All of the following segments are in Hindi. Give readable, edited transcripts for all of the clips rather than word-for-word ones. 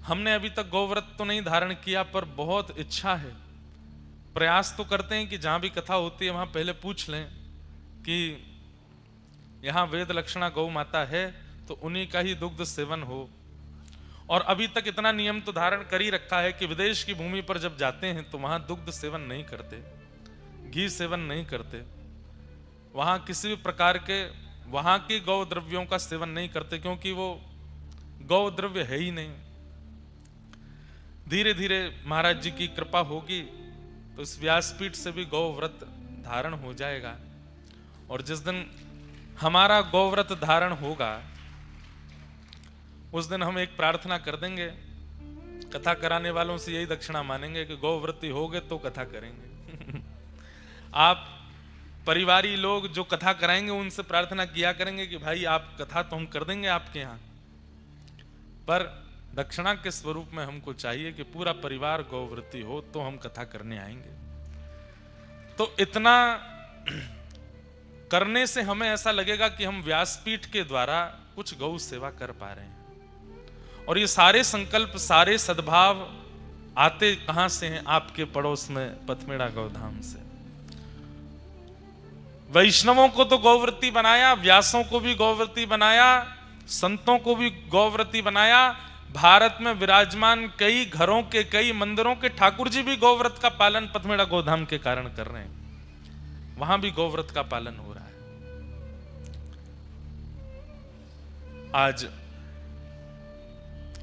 हमने अभी तक गौव्रत तो नहीं धारण किया, पर बहुत इच्छा है। प्रयास तो करते हैं कि जहां भी कथा होती है वहां पहले पूछ लें कि यहां वेद लक्षणा गौ माता है तो उन्हीं का ही दुग्ध सेवन हो। और अभी तक इतना नियम तो धारण कर ही रखा है कि विदेश की भूमि पर जब जाते हैं तो वहां दुग्ध सेवन नहीं करते, घी सेवन नहीं करते, वहां किसी भी प्रकार के वहां के गौ द्रव्यों का सेवन नहीं करते, क्योंकि वो गौ द्रव्य है ही नहीं। धीरे धीरे महाराज जी की कृपा होगी तो इस व्यासपीठ से भी गौ व्रत धारण हो जाएगा। और जिस दिन हमारा गौव्रत धारण होगा उस दिन हम एक प्रार्थना कर देंगे, कथा कराने वालों से यही दक्षिणा मानेंगे कि गौव्रती होगे तो कथा करेंगे। आप परिवारी लोग जो कथा कराएंगे उनसे प्रार्थना किया करेंगे कि भाई आप कथा तो हम कर देंगे आपके यहाँ, पर दक्षिणा के स्वरूप में हमको चाहिए कि पूरा परिवार गौव्रती हो तो हम कथा करने आएंगे। तो इतना करने से हमें ऐसा लगेगा कि हम व्यासपीठ के द्वारा कुछ गौ सेवा कर पा रहे हैं। और ये सारे संकल्प, सारे सद्भाव आते कहां से हैं? आपके पड़ोस में पथमेड़ा गौधाम से। वैष्णवों को तो गौव्रती बनाया, व्यासों को भी गौव्रती बनाया, संतों को भी गौव्रती बनाया। भारत में विराजमान कई घरों के, कई मंदिरों के ठाकुर जी भी गौव्रत का पालन पथमेड़ा गौधाम के कारण कर रहे हैं। वहां भी गौव्रत का पालन हो रहा है। आज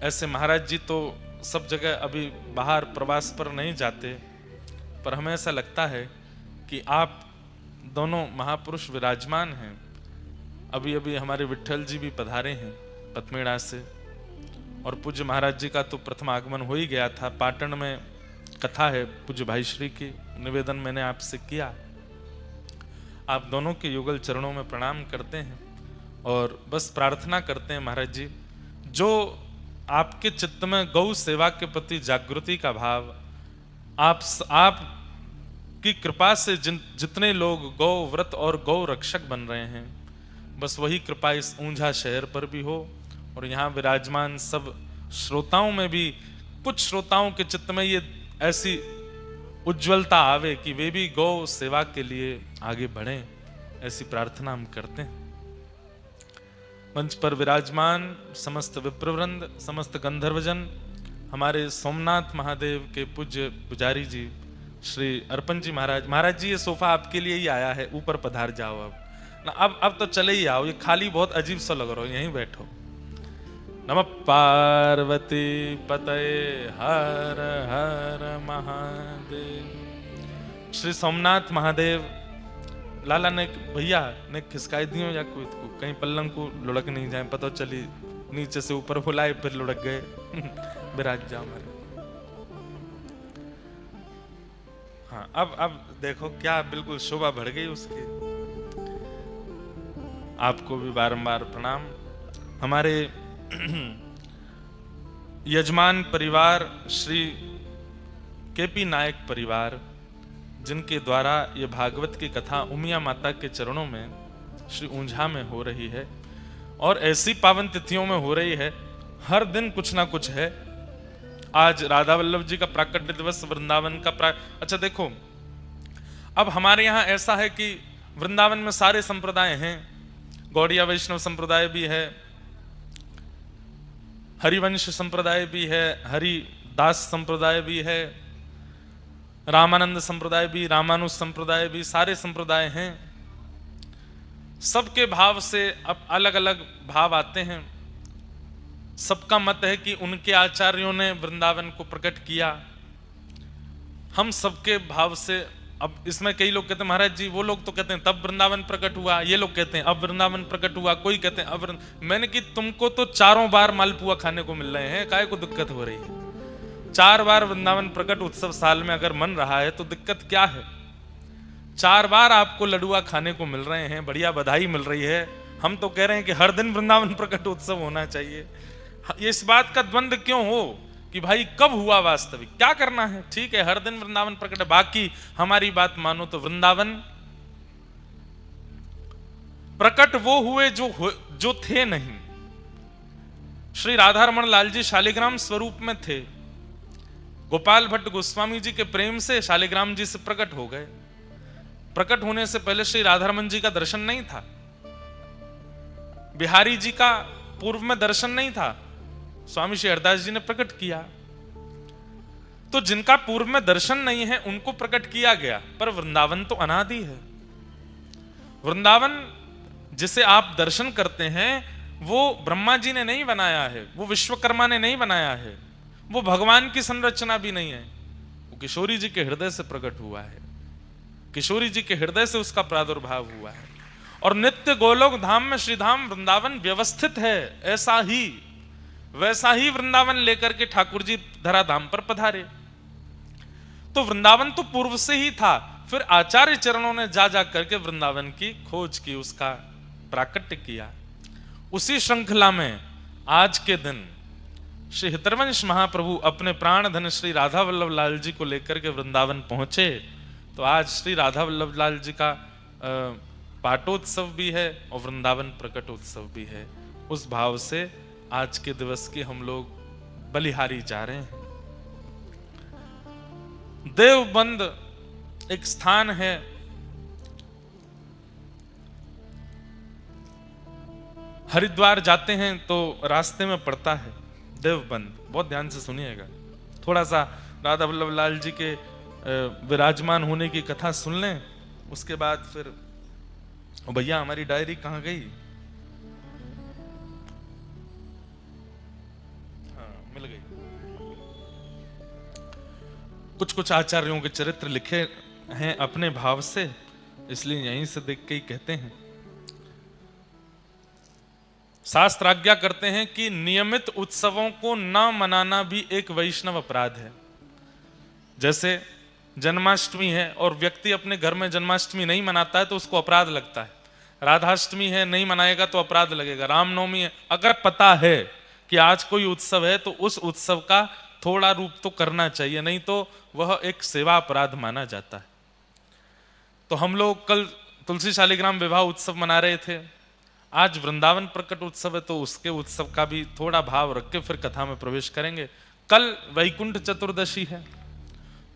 ऐसे महाराज जी तो सब जगह अभी बाहर प्रवास पर नहीं जाते, पर हमें ऐसा लगता है कि आप दोनों महापुरुष विराजमान हैं। अभी अभी हमारे विट्ठल जी भी पधारे हैं पथमेड़ा से, और पूज्य महाराज जी का तो प्रथम आगमन हो ही गया था। पाटन में कथा है पूज्य भाई श्री की, निवेदन मैंने आपसे किया। आप दोनों के युगल चरणों में प्रणाम करते हैं और बस प्रार्थना करते हैं महाराज जी, जो आपके चित्त में गौ सेवा के प्रति जागृति का भाव, आप की कृपा से जितने लोग गौ व्रत और गौ रक्षक बन रहे हैं, बस वही कृपा इस ऊंझा शहर पर भी हो। और यहाँ विराजमान सब श्रोताओं में भी, कुछ श्रोताओं के चित्त में ये ऐसी उज्ज्वलता आवे कि वे भी गौ सेवा के लिए आगे बढ़ें, ऐसी प्रार्थना हम करते हैं। मंच पर विराजमान समस्त विप्रवृंद, समस्त गंधर्वजन, हमारे सोमनाथ महादेव के पूज्य पुजारी जी श्री अर्पण जी महाराज। महाराज जी ये सोफा आपके लिए ही आया है, ऊपर पधार जाओ अब ना, अब तो चले ही आओ, ये खाली बहुत अजीब सा लग रहा हो, यहीं बैठो। नमः पार्वती पतये हर हर महादेव। श्री सोमनाथ महादेव लाला ने भैया ने खिसकाई दियो या कोई को कहीं पल्लंग को लुढ़क नहीं जाए, पता चली नीचे से ऊपर फुलाए फिर लुढ़क गए। विराज जाओ मेरे। हाँ अब देखो क्या बिल्कुल शोभा बढ़ गई उसकी। आपको भी बारंबार प्रणाम। हमारे यजमान परिवार श्री केपी नायक परिवार, जिनके द्वारा ये भागवत की कथा उमिया माता के चरणों में श्री ऊंझा में हो रही है, और ऐसी पावन तिथियों में हो रही है, हर दिन कुछ ना कुछ है। आज राधा वल्लभ जी का प्राकट्य दिवस, वृंदावन का अच्छा देखो, अब हमारे यहाँ ऐसा है कि वृंदावन में सारे संप्रदाय हैं, गौड़िया वैष्णव संप्रदाय भी है, हरिवंश संप्रदाय भी है, हरिदास संप्रदाय भी है, रामानंद संप्रदाय भी, रामानुज संप्रदाय भी, सारे संप्रदाय हैं। सबके भाव से अब अलग अलग भाव आते हैं। सबका मत है कि उनके आचार्यों ने वृंदावन को प्रकट किया। हम सबके भाव से, अब इसमें कई लोग कहते हैं महाराज जी वो लोग तो कहते हैं तब वृंदावन प्रकट हुआ, ये लोग कहते हैं अब वृंदावन प्रकट हुआ, कोई कहते हैं अब मैंने कि तुमको तो चारों बार मालपुआ खाने को मिल रहे हैं, काहे को दिक्कत हो रही है? 4 बार वृंदावन प्रकट उत्सव साल में अगर मन रहा है तो दिक्कत क्या है? 4 बार आपको लडुआ खाने को मिल रहे हैं, बढ़िया बधाई मिल रही है। हम तो कह रहे हैं कि हर दिन वृंदावन प्रकट उत्सव होना चाहिए। इस बात का द्वंद्व क्यों हो कि भाई कब हुआ वास्तविक, क्या करना है? ठीक है हर दिन वृंदावन प्रकट है, बाकी हमारी बात मानो तो वृंदावन प्रकट वो हुए जो थे नहीं। श्री राधा रमण लाल जी शालिग्राम स्वरूप में थे। गोपाल भट्ट गोस्वामी जी के प्रेम से शालिग्राम जी से प्रकट हो गए। प्रकट होने से पहले श्री राधा रमन जी का दर्शन नहीं था, बिहारी जी का पूर्व में दर्शन नहीं था, स्वामी श्री हरदास जी ने प्रकट किया। तो जिनका पूर्व में दर्शन नहीं है उनको प्रकट किया गया, पर वृंदावन तो अनादि है। वृंदावन जिसे आप दर्शन करते हैं वो ब्रह्मा जी ने नहीं बनाया है, वो विश्वकर्मा ने नहीं बनाया है, वो भगवान की संरचना भी नहीं है, वो किशोरी जी के हृदय से प्रकट हुआ है। किशोरी जी के हृदय से उसका प्रादुर्भाव हुआ है। और नित्य गोलोक धाम में श्रीधाम वृंदावन व्यवस्थित है, ऐसा ही वैसा ही वृंदावन लेकर के ठाकुर जी धराधाम पर पधारे। तो वृंदावन तो पूर्व से ही था, फिर आचार्य चरणों ने जा जा करके वृंदावन की खोज की, उसका प्राकट्य किया। उसी श्रृंखला में आज के दिन श्री हितरवंश महाप्रभु अपने प्राण धन श्री राधा वल्लभ लाल जी को लेकर के वृंदावन पहुंचे। तो आज श्री राधा वल्लभ लाल जी का पाटोत्सव भी है और वृंदावन प्रकटोत्सव भी है। उस भाव से आज के दिवस की हम लोग बलिहारी जा रहे हैं। देवबंद एक स्थान है, हरिद्वार जाते हैं तो रास्ते में पड़ता है देवबंद। बहुत ध्यान से सुनिएगा, थोड़ा सा राधा वल्लभ लाल जी के विराजमान होने की कथा सुन लें, उसके बाद फिर भैया हमारी डायरी कहाँ गई? हाँ मिल गई। कुछ कुछ आचार्यों के चरित्र लिखे हैं अपने भाव से, इसलिए यहीं से देख के ही कहते हैं। शास्त्र आज्ञा करते हैं कि नियमित उत्सवों को न मनाना भी एक वैष्णव अपराध है। जैसे जन्माष्टमी है और व्यक्ति अपने घर में जन्माष्टमी नहीं मनाता है तो उसको अपराध लगता है। राधाष्टमी है, नहीं मनाएगा तो अपराध लगेगा। रामनवमी है, अगर पता है कि आज कोई उत्सव है तो उस उत्सव का थोड़ा रूप तो करना चाहिए, नहीं तो वह एक सेवा अपराध माना जाता है। तो हम लोग कल तुलसी शालिग्राम विवाह उत्सव मना रहे थे, आज वृंदावन प्रकट उत्सव है, तो उसके उत्सव का भी थोड़ा भाव रख के फिर कथा में प्रवेश करेंगे। कल वैकुंठ चतुर्दशी है,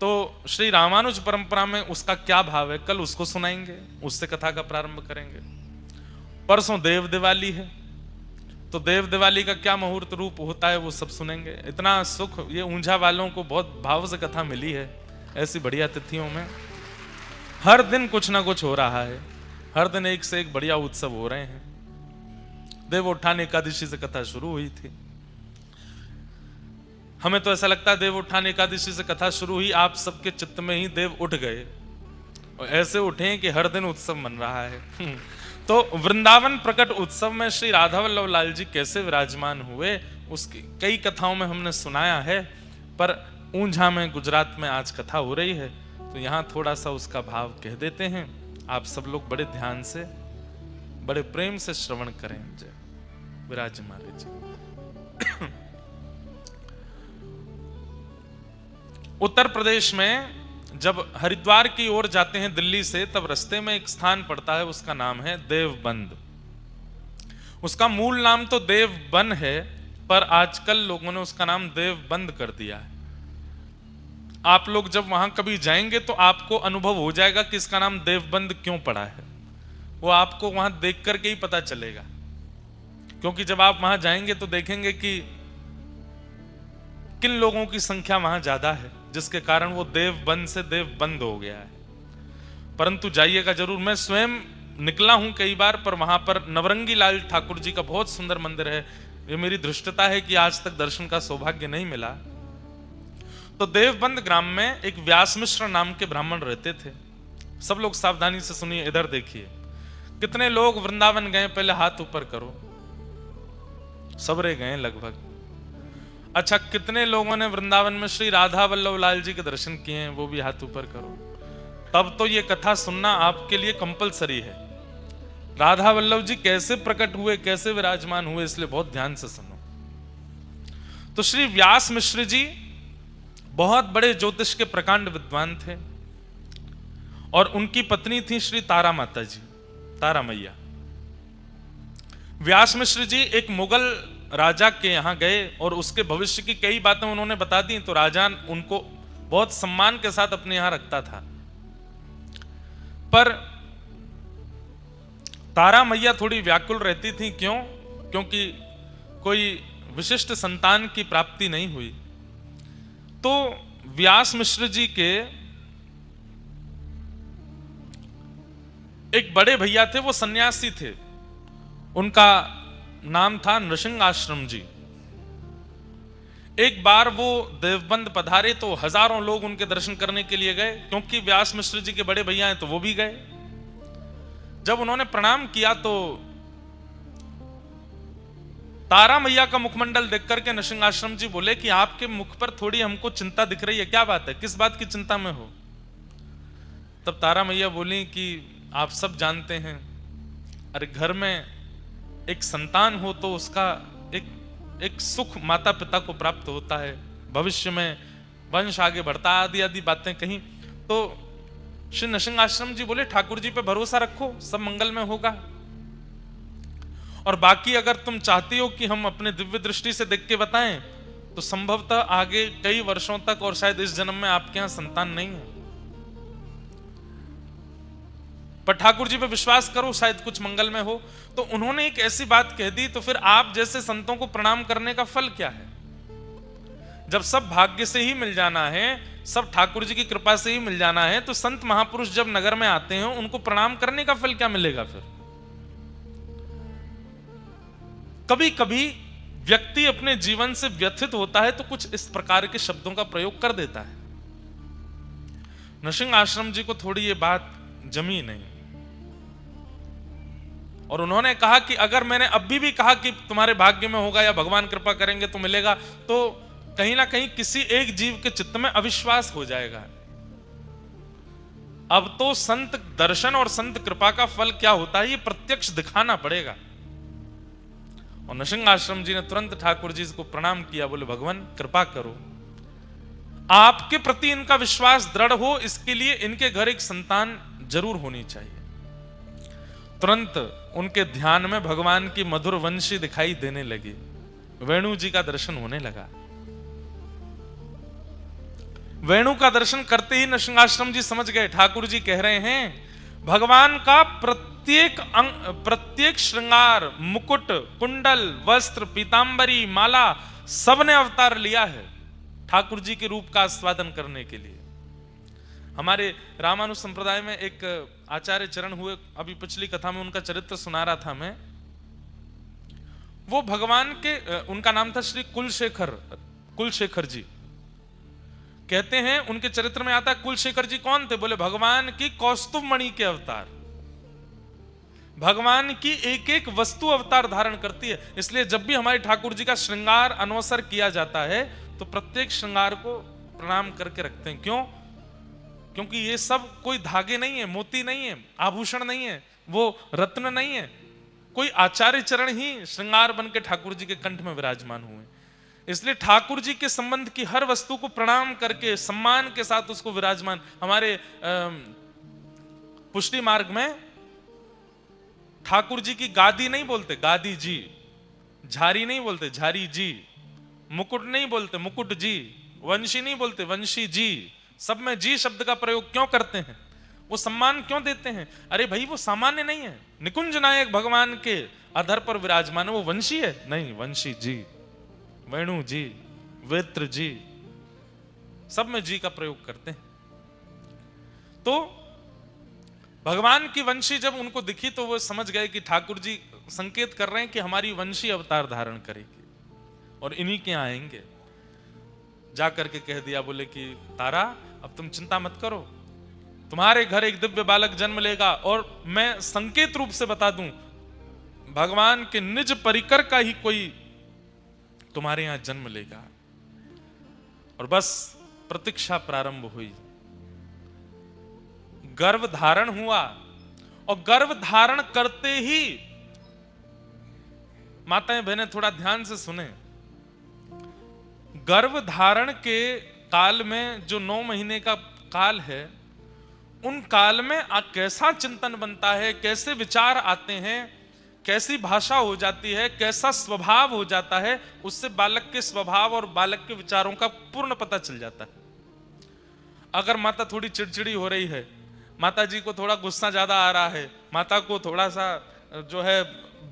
तो श्री रामानुज परंपरा में उसका क्या भाव है कल उसको सुनाएंगे, उससे कथा का प्रारंभ करेंगे। परसों देव दिवाली है, तो देव दिवाली का क्या मुहूर्त रूप होता है वो सब सुनेंगे। इतना सुख ये ऊंझा वालों को बहुत भाव से कथा मिली है। ऐसी बढ़िया तिथियों में हर दिन कुछ ना कुछ हो रहा है, हर दिन एक से एक बढ़िया उत्सव हो रहे हैं। देवोत्थान एकादशी से कथा शुरू हुई थी। हमें तो ऐसा लगता है देवोत्थान एकादशी से कथा शुरू हुई, आप सबके चित्त में ही देव उठ गए और ऐसे उठे कि हर दिन उत्सव मन रहा है। तो वृंदावन प्रकट उत्सव में श्री राधा वल्लभ लाल जी कैसे विराजमान हुए उसकी कई कथाओं में हमने सुनाया है, पर ऊंझा में गुजरात में आज कथा हो रही है तो यहाँ थोड़ा सा उसका भाव कह देते हैं। आप सब लोग बड़े ध्यान से बड़े प्रेम से श्रवण करें। जय विराजमान जी। उत्तर प्रदेश में जब हरिद्वार की ओर जाते हैं दिल्ली से, तब रास्ते में एक स्थान पड़ता है, उसका नाम है देवबंद। उसका मूल नाम तो देवबन है, पर आजकल लोगों ने उसका नाम देवबंद कर दिया है। आप लोग जब वहां कभी जाएंगे तो आपको अनुभव हो जाएगा कि इसका नाम देवबंद क्यों पड़ा है। वो आपको वहां देख करके ही पता चलेगा, क्योंकि जब आप वहां जाएंगे तो देखेंगे कि किन लोगों की संख्या वहां ज्यादा है, जिसके कारण वो देवबंद से देवबंद हो गया है। परंतु जाइएगा जरूर। मैं स्वयं निकला हूं कई बार, पर वहां पर नवरंगी लाल ठाकुर जी का बहुत सुंदर मंदिर है। ये मेरी धृष्टता है कि आज तक दर्शन का सौभाग्य नहीं मिला। तो देवबंद ग्राम में एक व्यास मिश्र नाम के ब्राह्मण रहते थे। सब लोग सावधानी से सुनिए, इधर देखिए। कितने लोग वृंदावन गए, पहले हाथ ऊपर करो। सबरे गए लगभग। अच्छा, कितने लोगों ने वृंदावन में श्री राधा वल्लभ लाल जी के दर्शन किए हैं, वो भी हाथ ऊपर करो। तब तो ये कथा सुनना आपके लिए कंपलसरी है। राधा वल्लभ जी कैसे प्रकट हुए, कैसे विराजमान हुए, इसलिए बहुत ध्यान से सुनो। तो श्री व्यास मिश्र जी बहुत बड़े ज्योतिष के प्रकांड विद्वान थे और उनकी पत्नी थी श्री तारा माता जी, तारा मैया। व्यास मिश्र जी एक मुगल राजा के यहाँ गए और उसके भविष्य की कई बातें उन्होंने बता दी, तो राजा उनको बहुत सम्मान के साथ अपने यहाँ रखता था। पर तारा मैया थोड़ी व्याकुल रहती थी। क्यों? क्योंकि कोई विशिष्ट संतान की प्राप्ति नहीं हुई। तो व्यास मिश्र जी के एक बड़े भैया थे, वो सन्यासी थे, उनका नाम था नृसिंह आश्रम जी। एक बार वो देवबंद पधारे तो हजारों लोग उनके दर्शन करने के लिए गए, क्योंकि व्यास मिश्र जी के बड़े भैया हैं तो वो भी गए। जब उन्होंने प्रणाम किया तो तारा मैया का मुखमंडल देख करके नृसिंह आश्रम जी बोले कि आपके मुख पर थोड़ी हमको चिंता दिख रही है, क्या बात है, किस बात की चिंता में हो? तब तारा मैया बोली कि आप सब जानते हैं, अरे घर में एक संतान हो तो उसका एक सुख माता पिता को प्राप्त होता है, भविष्य में वंश आगे बढ़ता, आदि आदि बातें कही। तो श्री नृसिंह आश्रम जी बोले ठाकुर जी पे भरोसा रखो, सब मंगल में होगा, और बाकी अगर तुम चाहती हो कि हम अपने दिव्य दृष्टि से देख के बताएं तो संभवतः आगे कई वर्षों तक और शायद इस जन्म में आपके यहां संतान नहीं है, पर ठाकुर जी पे विश्वास करो, शायद कुछ मंगल में हो। तो उन्होंने एक ऐसी बात कह दी, तो फिर आप जैसे संतों को प्रणाम करने का फल क्या है? जब सब भाग्य से ही मिल जाना है, सब ठाकुर जी की कृपा से ही मिल जाना है, तो संत महापुरुष जब नगर में आते हैं उनको प्रणाम करने का फल क्या मिलेगा? फिर कभी कभी व्यक्ति अपने जीवन से व्यथित होता है तो कुछ इस प्रकार के शब्दों का प्रयोग कर देता है। नृसिंह आश्रम जी को थोड़ी ये बात जमी नहीं, और उन्होंने कहा कि अगर मैंने अभी भी कहा कि तुम्हारे भाग्य में होगा या भगवान कृपा करेंगे तो मिलेगा, तो कहीं ना कहीं किसी एक जीव के चित्त में अविश्वास हो जाएगा। अब तो संत दर्शन और संत कृपा का फल क्या होता है ये प्रत्यक्ष दिखाना पड़ेगा। और नृसिंह आश्रम जी ने तुरंत ठाकुर जी को प्रणाम किया, बोले भगवान कृपा करो, आपके प्रति इनका विश्वास दृढ़ हो, इसके लिए इनके घर एक संतान जरूर होनी चाहिए। तुरंत उनके ध्यान में भगवान की मधुर वंशी दिखाई देने लगी, वेणु जी का दर्शन होने लगा। वेणु का दर्शन करते ही नृसिंह आश्रम जी समझ गए, ठाकुर जी कह रहे हैं भगवान का प्रत्येक श्रृंगार, मुकुट, कुंडल, वस्त्र, पीतांबरी, माला, सबने अवतार लिया है ठाकुर जी के रूप का आस्वादन करने के लिए। हमारे रामानुज संप्रदाय में एक आचार्य चरण हुए, अभी पिछली कथा में उनका चरित्र सुना रहा था मैं। वो भगवान के, उनका नाम था श्री कुलशेखर जी। कहते हैं उनके चरित्र में आता है कुलशेखर जी कौन थे? बोले भगवान की कौस्तुभ मणि के अवतार, भगवान की एक एक वस्तु अवतार धारण करती है। इसलिए जब भी हमारे ठाकुर जी का श्रृंगार अनवसर किया जाता है तो प्रत्येक श्रृंगार को प्रणाम करके रखते हैं। क्यों? क्योंकि ये सब कोई धागे नहीं है, मोती नहीं है, आभूषण नहीं है, वो रत्न नहीं है, कोई आचार्य चरण ही श्रृंगार बन के ठाकुर जी के कंठ में विराजमान हुए। इसलिए ठाकुर जी के संबंध की हर वस्तु को प्रणाम करके सम्मान के साथ उसको विराजमान। हमारे पुष्टि मार्ग में ठाकुर जी की गादी नहीं बोलते, गादी जी, झारी नहीं बोलते, झारी जी, मुकुट नहीं बोलते, मुकुट जी, वंशी नहीं बोलते, वंशी जी। सब में जी शब्द का प्रयोग क्यों करते हैं? वो सम्मान क्यों देते हैं? अरे भाई वो सामान्य नहीं है, निकुंज नायक भगवान के अधर पर विराजमान है, वो वंशी है नहीं, वंशी जी, वेणु जी, वेत्र जी, सब में जी का प्रयोग करते हैं। तो भगवान की वंशी जब उनको दिखी तो वो समझ गए कि ठाकुर जी संकेत कर रहे हैं कि हमारी वंशी अवतार धारण करेगी और इन्हीं के आएंगे। जाकर के कह दिया, बोले कि तारा अब तुम चिंता मत करो, तुम्हारे घर एक दिव्य बालक जन्म लेगा, और मैं संकेत रूप से बता दूं भगवान के निज परिकर का ही कोई तुम्हारे यहां जन्म लेगा। और बस प्रतीक्षा प्रारंभ हुई, गर्भ धारण हुआ, और गर्भ धारण करते ही माताएं बहनें थोड़ा ध्यान से सुने, गर्भ धारण के काल में जो 9 महीने का काल है, उन काल में कैसा चिंतन बनता है, कैसे विचार आते हैं, कैसी भाषा हो जाती है, कैसा स्वभाव हो जाता है, उससे बालक के स्वभाव और बालक के विचारों का पूर्ण पता चल जाता है। अगर माता थोड़ी चिड़चिड़ी हो रही है, माता जी को थोड़ा गुस्सा ज्यादा आ रहा है, माता को थोड़ा सा जो है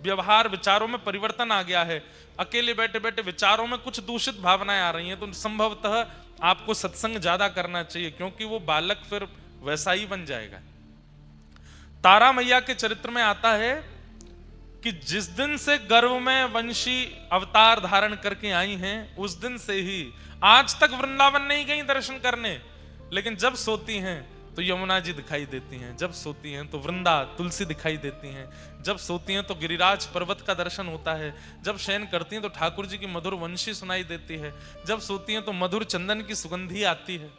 व्यवहार विचारों में परिवर्तन आ गया है, अकेले बैठे बैठे विचारों में कुछ दूषित भावनाएं आ रही हैं, तो संभवतः आपको सत्संग ज्यादा करना चाहिए, क्योंकि वो बालक फिर वैसा ही बन जाएगा। तारा मैया के चरित्र में आता है कि जिस दिन से गर्भ में वंशी अवतार धारण करके आई हैं, उस दिन से ही आज तक वृंदावन नहीं गई दर्शन करने, लेकिन जब सोती हैं तो यमुना जी दिखाई देती हैं, जब सोती हैं तो वृंदा तुलसी दिखाई देती हैं, जब सोती हैं तो गिरिराज पर्वत का दर्शन होता है, जब शयन करती हैं तो ठाकुर जी की मधुर वंशी सुनाई देती है, जब सोती हैं तो मधुर चंदन की सुगंधी आती है।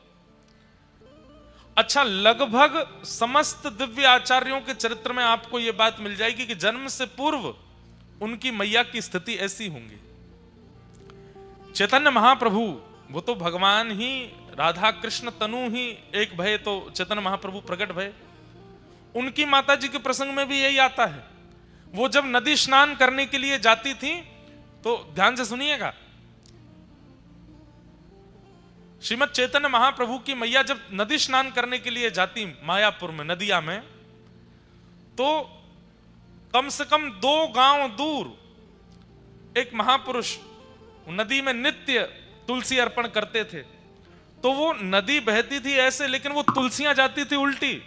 अच्छा, लगभग समस्त दिव्य आचार्यों के चरित्र में आपको यह बात मिल जाएगी कि जन्म से पूर्व उनकी मैया की स्थिति ऐसी होंगी। चैतन्य महाप्रभु वो तो भगवान ही, राधा कृष्ण तनु ही एक भय, तो चैतन्य महाप्रभु प्रकट भय। उनकी माता जी के प्रसंग में भी यही आता है। वो जब नदी स्नान करने के लिए जाती थी, तो ध्यान से सुनिएगा, श्रीमद चैतन्य महाप्रभु की मैया जब नदी स्नान करने के लिए जाती मायापुर में नदिया में, तो कम से कम 2 गांव दूर एक महापुरुष नदी में नित्य तुलसी अर्पण करते थे। तो वो नदी बहती थी ऐसे, लेकिन वो तुलसियां जाती थी उल्टी,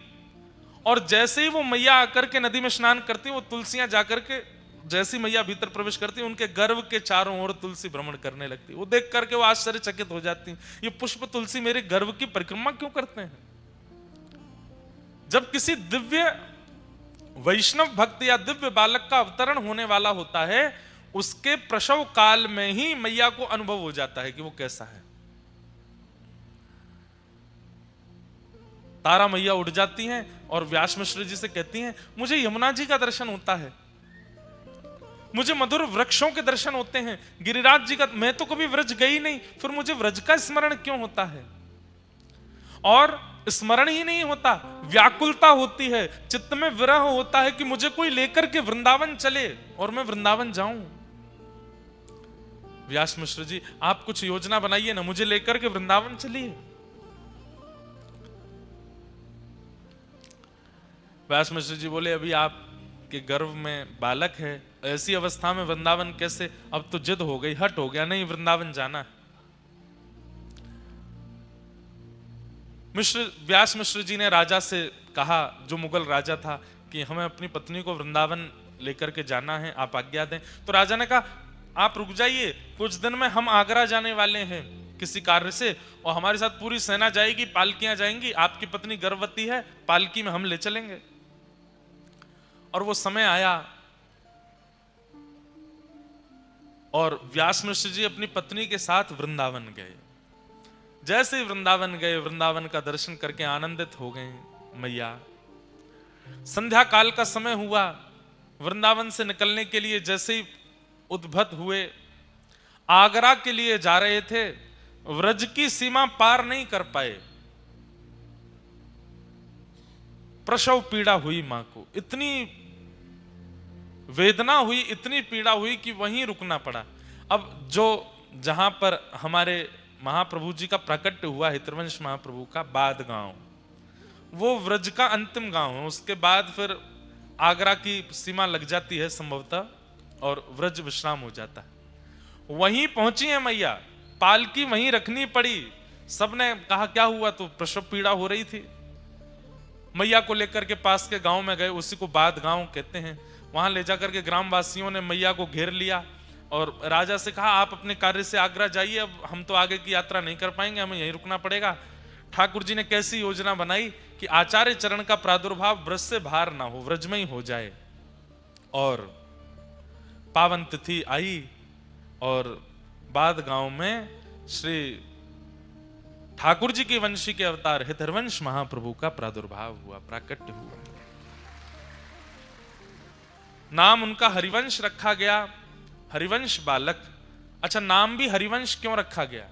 और जैसे ही वो मैया आकर के नदी में स्नान करती, वो तुलसियां जाकर के जैसी मैया भीतर प्रवेश करती, उनके गर्भ के चारों ओर तुलसी भ्रमण करने लगती। वो देख करके वो आश्चर्यचकित हो जाती, ये पुष्प तुलसी मेरे गर्भ की परिक्रमा क्यों करते हैं? जब किसी दिव्य वैष्णव भक्त या दिव्य बालक का अवतरण होने वाला होता है, उसके प्रसव काल में ही मैया को अनुभव हो जाता है कि वो कैसा है। तारा मैया उठ जाती हैं और व्यास मिश्र जी से कहती हैं, मुझे यमुना जी का दर्शन होता है, मुझे मधुर वृक्षों के दर्शन होते हैं, गिरिराज जी का, मैं तो कभी व्रज गई नहीं, फिर मुझे व्रज का स्मरण क्यों होता है? और स्मरण ही नहीं होता, व्याकुलता होती है, चित्त में विरह होता है कि मुझे कोई लेकर के वृंदावन चले और मैं वृंदावन जाऊं। व्यास मिश्र जी, आप कुछ योजना बनाइए ना, मुझे लेकर के वृंदावन चलिए। व्यास मिश्र जी बोले, अभी आपके गर्भ में बालक है, ऐसी अवस्था में वृंदावन कैसे? अब तो जिद हो गई, हट हो गया, नहीं वृंदावन जाना। व्यास मिश्र जी ने राजा से कहा, जो मुगल राजा था, कि हमें अपनी पत्नी को वृंदावन लेकर के जाना है, आप आज्ञा दें। तो राजा ने कहा, आप रुक जाइए, कुछ दिन में हम आगरा जाने वाले हैं किसी कार्य से, और हमारे साथ पूरी सेना जाएगी, पालकियां जाएंगी, आपकी पत्नी गर्भवती है, पालकी में हम ले चलेंगे। और वो समय आया और व्यास मिश्र जी अपनी पत्नी के साथ वृंदावन गए। जैसे ही वृंदावन गए, वृंदावन का दर्शन करके आनंदित हो गए मैया। संध्या काल का समय हुआ, वृंदावन से निकलने के लिए जैसे ही उद्भत हुए, आगरा के लिए जा रहे थे, व्रज की सीमा पार नहीं कर पाए। प्रसव पीड़ा हुई मां को, इतनी वेदना हुई, इतनी पीड़ा हुई कि वहीं रुकना पड़ा। अब जो जहां पर हमारे महाप्रभु जी का प्राकट्य हुआ, हितवंश महाप्रभु का बाद गांव, वो व्रज का अंतिम गांव है। उसके बाद फिर आगरा की सीमा लग जाती है संभवतः, और व्रज विश्राम हो जाता है। वहीं पहुंची है मैया, पालकी वहीं रखनी पड़ी। सबने कहा क्या हुआ? तो प्रसव पीड़ा हो रही थी। मैया को लेकर के पास के गांव में गए, उसी को बाद गांव कहते हैं। वहां ले जाकर के ग्रामवासियों ने मैया को घेर लिया और राजा से कहा, आप अपने कार्य से आगरा जाइए, अब हम तो आगे की यात्रा नहीं कर पाएंगे, हमें यहीं रुकना पड़ेगा। ठाकुर जी ने कैसी योजना बनाई कि आचार्य चरण का प्रादुर्भाव ब्रज से बाहर ना हो, व्रज में ही हो जाए। और पावन तिथि आई और बाद गांव में श्री ठाकुर जी के वंशी के अवतार हितवंश महाप्रभु का प्रादुर्भाव हुआ, प्राकट्य हुआ। नाम उनका हरिवंश रखा गया, हरिवंश बालक। अच्छा, नाम भी हरिवंश क्यों रखा गया?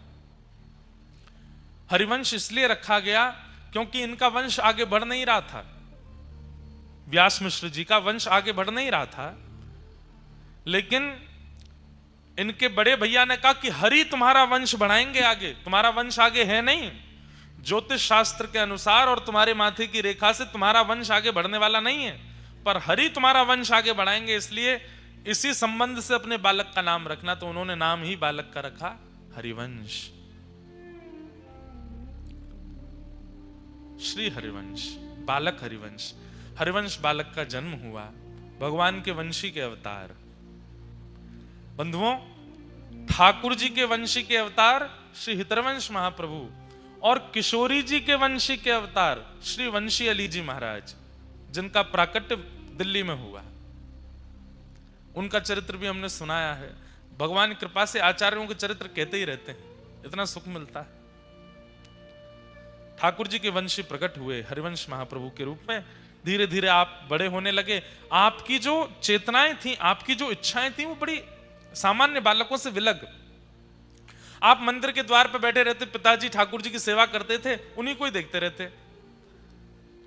हरिवंश इसलिए रखा गया क्योंकि इनका वंश आगे बढ़ नहीं रहा था। व्यास मिश्र जी का वंश आगे बढ़ नहीं रहा था, लेकिन इनके बड़े भैया ने कहा कि हरि तुम्हारा वंश बढ़ाएंगे आगे, तुम्हारा वंश आगे है नहीं, ज्योतिष शास्त्र के अनुसार और तुम्हारे माथे की रेखा से तुम्हारा वंश आगे बढ़ने वाला नहीं है, पर हरि तुम्हारा वंश आगे बढ़ाएंगे, इसलिए इसी संबंध से अपने बालक का नाम रखना। तो उन्होंने नाम ही बालक का रखा हरिवंश, श्री हरिवंश, बालक हरिवंश। हरिवंश बालक का जन्म हुआ, भगवान के वंशी के अवतार। बंधुओं, ठाकुर जी के वंशी के अवतार श्री हितरवंश महाप्रभु और किशोरी जी के वंशी के अवतार श्री वंशी अली जी महाराज, जिनका प्राकट्य दिल्ली में हुआ। उनका चरित्र भी हमने सुनाया है। भगवान की कृपा से आचार्यों के चरित्र कहते ही रहते हैं, इतना सुख मिलता है। ठाकुर जी के वंशी प्रकट हुए हरिवंश महाप्रभु के रूप में। धीरे धीरे आप बड़े होने लगे। आपकी जो चेतनाएं थी, आपकी जो इच्छाएं थी, वो बड़ी सामान्य बालकों से विलग। आप मंदिर के द्वार पर बैठे रहते, पिताजी ठाकुर जी की सेवा करते थे, उन्हीं को ही देखते रहते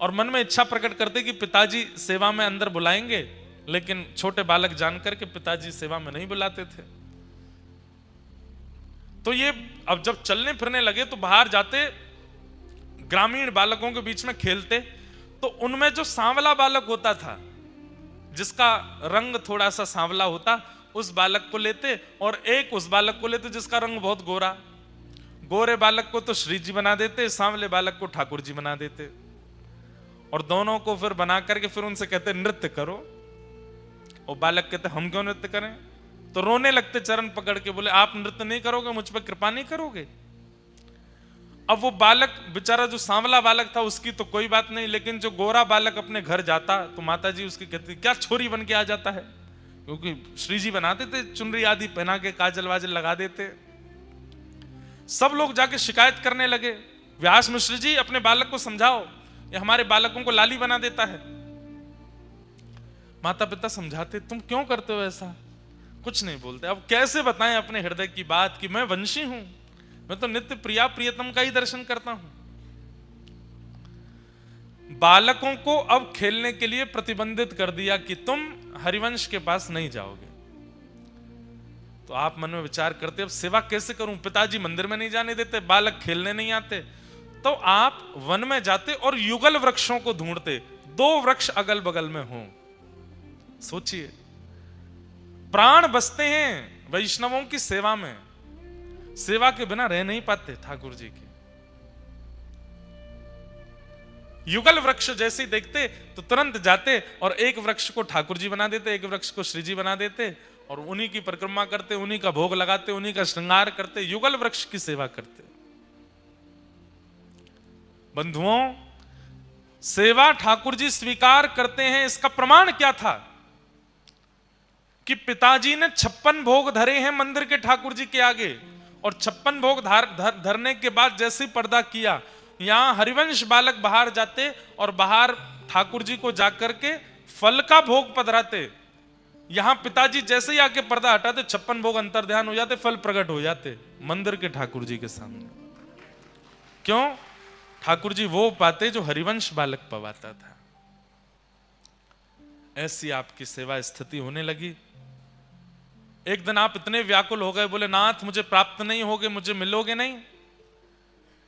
और मन में इच्छा प्रकट करते कि पिताजी सेवा में अंदर बुलाएंगे, लेकिन छोटे बालक जानकर के पिताजी सेवा में नहीं बुलाते थे। तो ये अब जब चलने फिरने लगे तो बाहर जाते, ग्रामीण बालकों के बीच में खेलते, तो उनमें जो सांवला बालक होता था, जिसका रंग थोड़ा सा सांवला होता, उस बालक को लेते और एक उस बालक को लेते जिसका रंग बहुत गोरा। गोरे बालक को तो श्री जी बना देते, सांवले बालक को ठाकुर जी बना देते और दोनों को फिर बना करके फिर उनसे कहते नृत्य करो। और बालक कहते हम क्यों नृत्य करें? तो रोने लगते चरण पकड़ के, बोले आप नृत्य नहीं करोगे, मुझ पर कृपा नहीं करोगे। अब वो बालक बेचारा जो सांवला बालक था उसकी तो कोई बात नहीं, लेकिन जो गोरा बालक अपने घर जाता तो माता जी उसकी कहती क्या छोरी बन के आ जाता है, क्योंकि श्री जी बनाते थे, चुनरी आदि पहना के काजल वाजल लगा देते। सब लोग जाके शिकायत करने लगे, व्यास मिश्र जी अपने बालक को समझाओ, ये हमारे बालकों को लाली बना देता है। माता पिता समझाते, तुम क्यों करते हो ऐसा? कुछ नहीं बोलते। अब कैसे बताएं अपने हृदय की बात कि मैं वंशी हूं, मैं तो नित्य प्रिया प्रियतम का ही दर्शन करता हूं। बालकों को अब खेलने के लिए प्रतिबंधित कर दिया कि तुम हरिवंश के पास नहीं जाओगे। तो आप मन में विचार करते, अब सेवा कैसे करूं? पिताजी मंदिर में नहीं जाने देते, बालक खेलने नहीं आते, तो आप वन में जाते और युगल वृक्षों को ढूंढते, 2 वृक्ष अगल बगल में हों। सोचिए, प्राण बसते हैं वैष्णवों की सेवा में, सेवा के बिना रह नहीं पाते ठाकुर जी की। युगल वृक्ष जैसे देखते तो तुरंत जाते और एक वृक्ष को ठाकुर जी बना देते, एक वृक्ष को श्री जी बना देते और उन्हीं की परिक्रमा करते, उन्हीं का भोग लगाते, उन्हीं का श्रृंगार करते, युगल वृक्ष की सेवा करते। बंधुओं, सेवा ठाकुर जी स्वीकार करते हैं, इसका प्रमाण क्या था कि पिताजी ने 56 भोग धरे हैं मंदिर के ठाकुर जी के आगे, और 56 भोग धरने के बाद जैसे पर्दा किया, यहां हरिवंश बालक बाहर जाते और बाहर ठाकुर जी को जाकर के फल का भोग पधराते। यहां पिताजी जैसे ही आके पर्दा हटाते, 56 भोग अंतर ध्यान हो जाते, फल प्रकट हो जाते मंदिर के ठाकुर जी के सामने। क्यों? ठाकुर जी वो पाते जो हरिवंश बालक पवाता था। ऐसी आपकी सेवा स्थिति होने लगी। एक दिन आप इतने व्याकुल हो गए, बोले नाथ मुझे प्राप्त नहीं होगे, मुझे मिलोगे नहीं।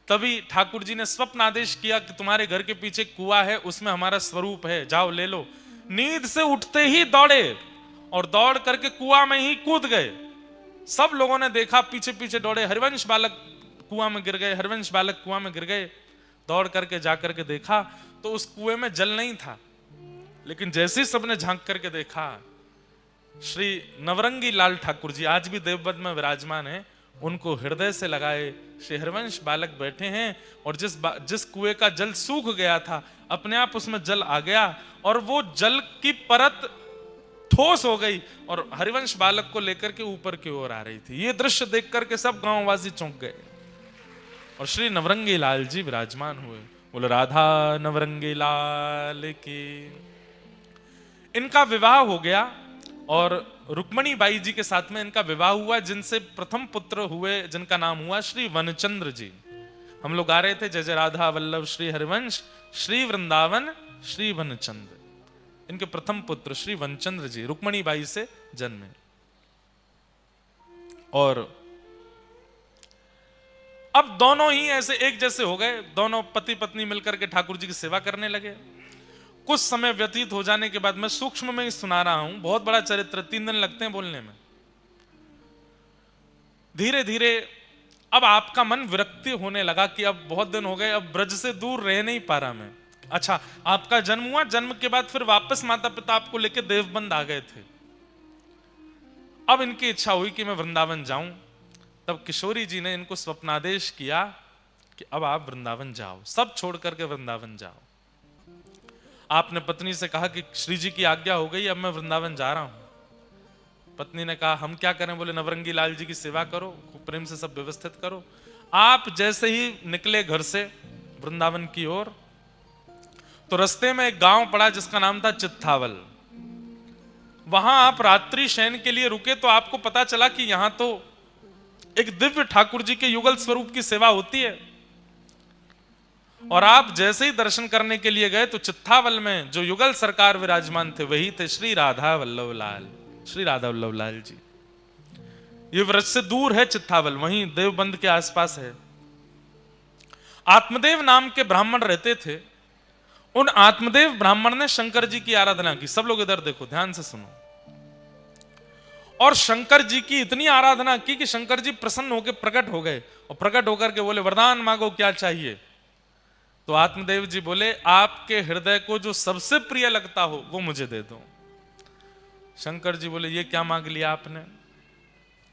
तभी ठाकुर जी ने स्वप्न आदेश किया कि तुम्हारे घर के पीछे कुआं है, उसमें हमारा स्वरूप है, जाओ ले लो। नींद से उठते ही दौड़े और दौड़ करके कुआं में ही कूद गए। सब लोगों ने देखा, पीछे पीछे दौड़े, हरिवंश बालक कुआं में गिर गए, हरिवंश बालक कुआं में गिर गए। दौड़ करके जाकर के देखा तो उस कुएं में जल नहीं था, लेकिन जैसे ही सबने झांक करके देखा, श्री नवरंगी लाल ठाकुर जी आज भी देवबंद में विराजमान है, उनको हृदय से लगाए श्री हरिवंश बालक बैठे हैं। और जिस कुएं का जल सूख गया था, अपने आप उसमें जल आ गया और वो जल की परत ठोस हो गई और हरिवंश बालक को लेकर के ऊपर की ओर आ रही थी। ये दृश्य देख करके सब गांववासी चौंक गए और श्री नवरंगी लाल जी विराजमान हुए। बोले राधा नवरंगी लाल की। इनका विवाह हो गया और रुक्मणी बाई जी के साथ में इनका विवाह हुआ, जिनसे प्रथम पुत्र हुए, जिनका नाम हुआ श्री वनचंद्र जी। हम लोग गा रहे थे जय जय राधा वल्लभ श्री हरिवंश, श्री वृंदावन श्री वनचंद्र। इनके प्रथम पुत्र श्री वनचंद्र जी रुक्मणी बाई से जन्मे। और अब दोनों ही ऐसे एक जैसे हो गए, दोनों पति पत्नी मिलकर के ठाकुर जी की सेवा करने लगे। कुछ समय व्यतीत हो जाने के बाद, मैं सूक्ष्म में ही सुना रहा हूं, बहुत बड़ा चरित्र, 3 दिन लगते हैं बोलने में। धीरे धीरे अब आपका मन विरक्ति होने लगा कि अब बहुत दिन हो गए, अब ब्रज से दूर रह नहीं पा रहा मैं। अच्छा, आपका जन्म हुआ, जन्म के बाद फिर वापस माता पिता आपको लेके देवबंद आ गए थे। अब इनकी इच्छा हुई कि मैं वृंदावन जाऊं। तब किशोरी जी ने इनको स्वप्नादेश किया कि अब आप वृंदावन जाओ, सब छोड़ करके वृंदावन जाओ। आपने पत्नी से कहा कि श्री जी की आज्ञा हो गई, अब मैं वृंदावन जा रहा हूं। पत्नी ने कहा हम क्या करें? बोले नवरंगी लाल जी की सेवा करो, खूब प्रेम से सब व्यवस्थित करो। आप जैसे ही निकले घर से वृंदावन की ओर, तो रास्ते में एक गांव पड़ा जिसका नाम था चित्थावल। वहां आप रात्रि शयन के लिए रुके, तो आपको पता चला कि यहां तो एक दिव्य ठाकुर जी के युगल स्वरूप की सेवा होती है। और आप जैसे ही दर्शन करने के लिए गए, तो चित्थावल में जो युगल सरकार विराजमान थे वही थे श्री राधा वल्लभ लाल, श्री राधा वल्लभ लाल जी। ये व्रज से दूर है चित्थावल, वहीं देवबंद के आसपास है। आत्मदेव नाम के ब्राह्मण रहते थे। उन आत्मदेव ब्राह्मण ने शंकर जी की आराधना की। सब लोग इधर देखो, ध्यान से सुनो। और शंकर जी की इतनी आराधना की कि शंकर जी प्रसन्न होकर प्रकट हो गए, और प्रकट होकर के बोले वरदान मांगो, क्या चाहिए? तो आत्मदेव जी बोले आपके हृदय को जो सबसे प्रिय लगता हो वो मुझे दे दो। शंकर जी बोले ये क्या मांग लिया आपने?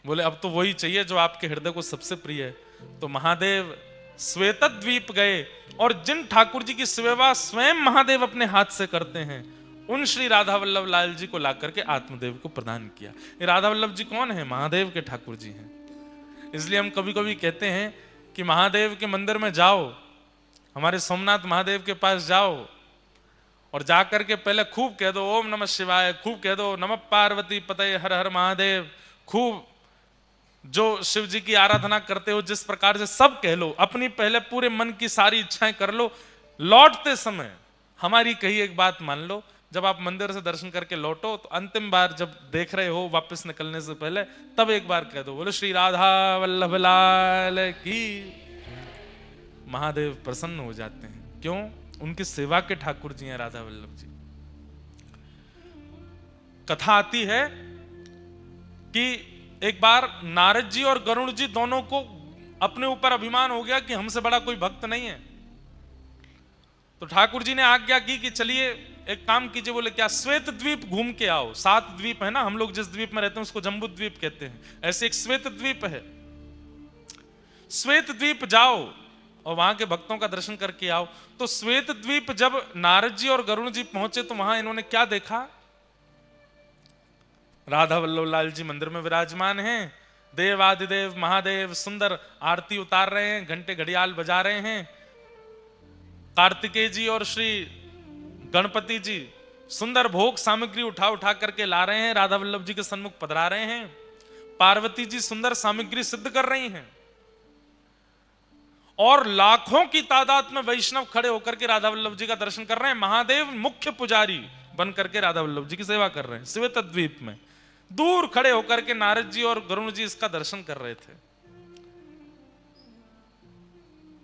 बोले अब तो वही चाहिए जो आपके हृदय को सबसे प्रिय है। तो महादेव श्वेतद्वीप गए, और जिन ठाकुर जी की सेवा स्वयं महादेव अपने हाथ से करते हैं, उन श्री राधा वल्लभ लाल जी को ला करके आत्मदेव को प्रदान किया। ये राधा वल्लभ जी कौन है? महादेव के ठाकुर जी हैं। इसलिए हम कभी कभी कहते हैं कि महादेव के मंदिर में जाओ, हमारे सोमनाथ महादेव के पास जाओ, और जाकर के पहले खूब कह दो ओम नमः शिवाय, खूब कह दो नमः पार्वती पतये हर हर महादेव, खूब जो शिव जी की आराधना करते हो जिस प्रकार से सब कह लो, अपनी पहले पूरे मन की सारी इच्छाएं कर लो। लौटते समय हमारी कही एक बात मान लो, जब आप मंदिर से दर्शन करके लौटो, तो अंतिम बार जब देख रहे हो वापस निकलने से पहले, तब एक बार कह दो बोलो श्री राधा वल्लभ लाल की। महादेव प्रसन्न हो जाते हैं। क्यों? उनकी सेवा के ठाकुर जी हैं राधा वल्लभ जी। कथा आती है कि एक बार नारद जी और गरुड़ जी दोनों को अपने ऊपर अभिमान हो गया कि हमसे बड़ा कोई भक्त नहीं है। तो ठाकुर जी ने आज्ञा की कि चलिए एक काम कीजिए। बोले क्या? श्वेत द्वीप घूम के आओ। 7 द्वीप है ना, हम लोग जिस द्वीप में रहते हैं उसको जम्बू द्वीप कहते हैं, ऐसे एक श्वेत द्वीप है। श्वेत द्वीप जाओ और वहां के भक्तों का दर्शन करके आओ। तो श्वेत द्वीप जब नारद जी और गरुड़ जी पहुंचे, तो वहां इन्होंने क्या देखा? राधा वल्लभ लाल जी मंदिर में विराजमान हैं। देवादिदेव महादेव सुंदर आरती उतार रहे हैं, घंटे घड़ियाल बजा रहे हैं। कार्तिकेय जी और श्री गणपति जी सुंदर भोग सामग्री उठा उठा करके ला रहे हैं, राधा वल्लभ जी के सन्मुख पधरा रहे हैं। पार्वती जी सुंदर सामग्री सिद्ध कर रही हैं, और लाखों की तादाद में वैष्णव खड़े होकर के राधा वल्लभ जी का दर्शन कर रहे हैं। महादेव मुख्य पुजारी बन करके राधा वल्लभ जी की सेवा कर रहे हैं। श्वेत द्वीप में दूर खड़े होकर के नारद जी और गरुड़ जी इसका दर्शन कर रहे थे।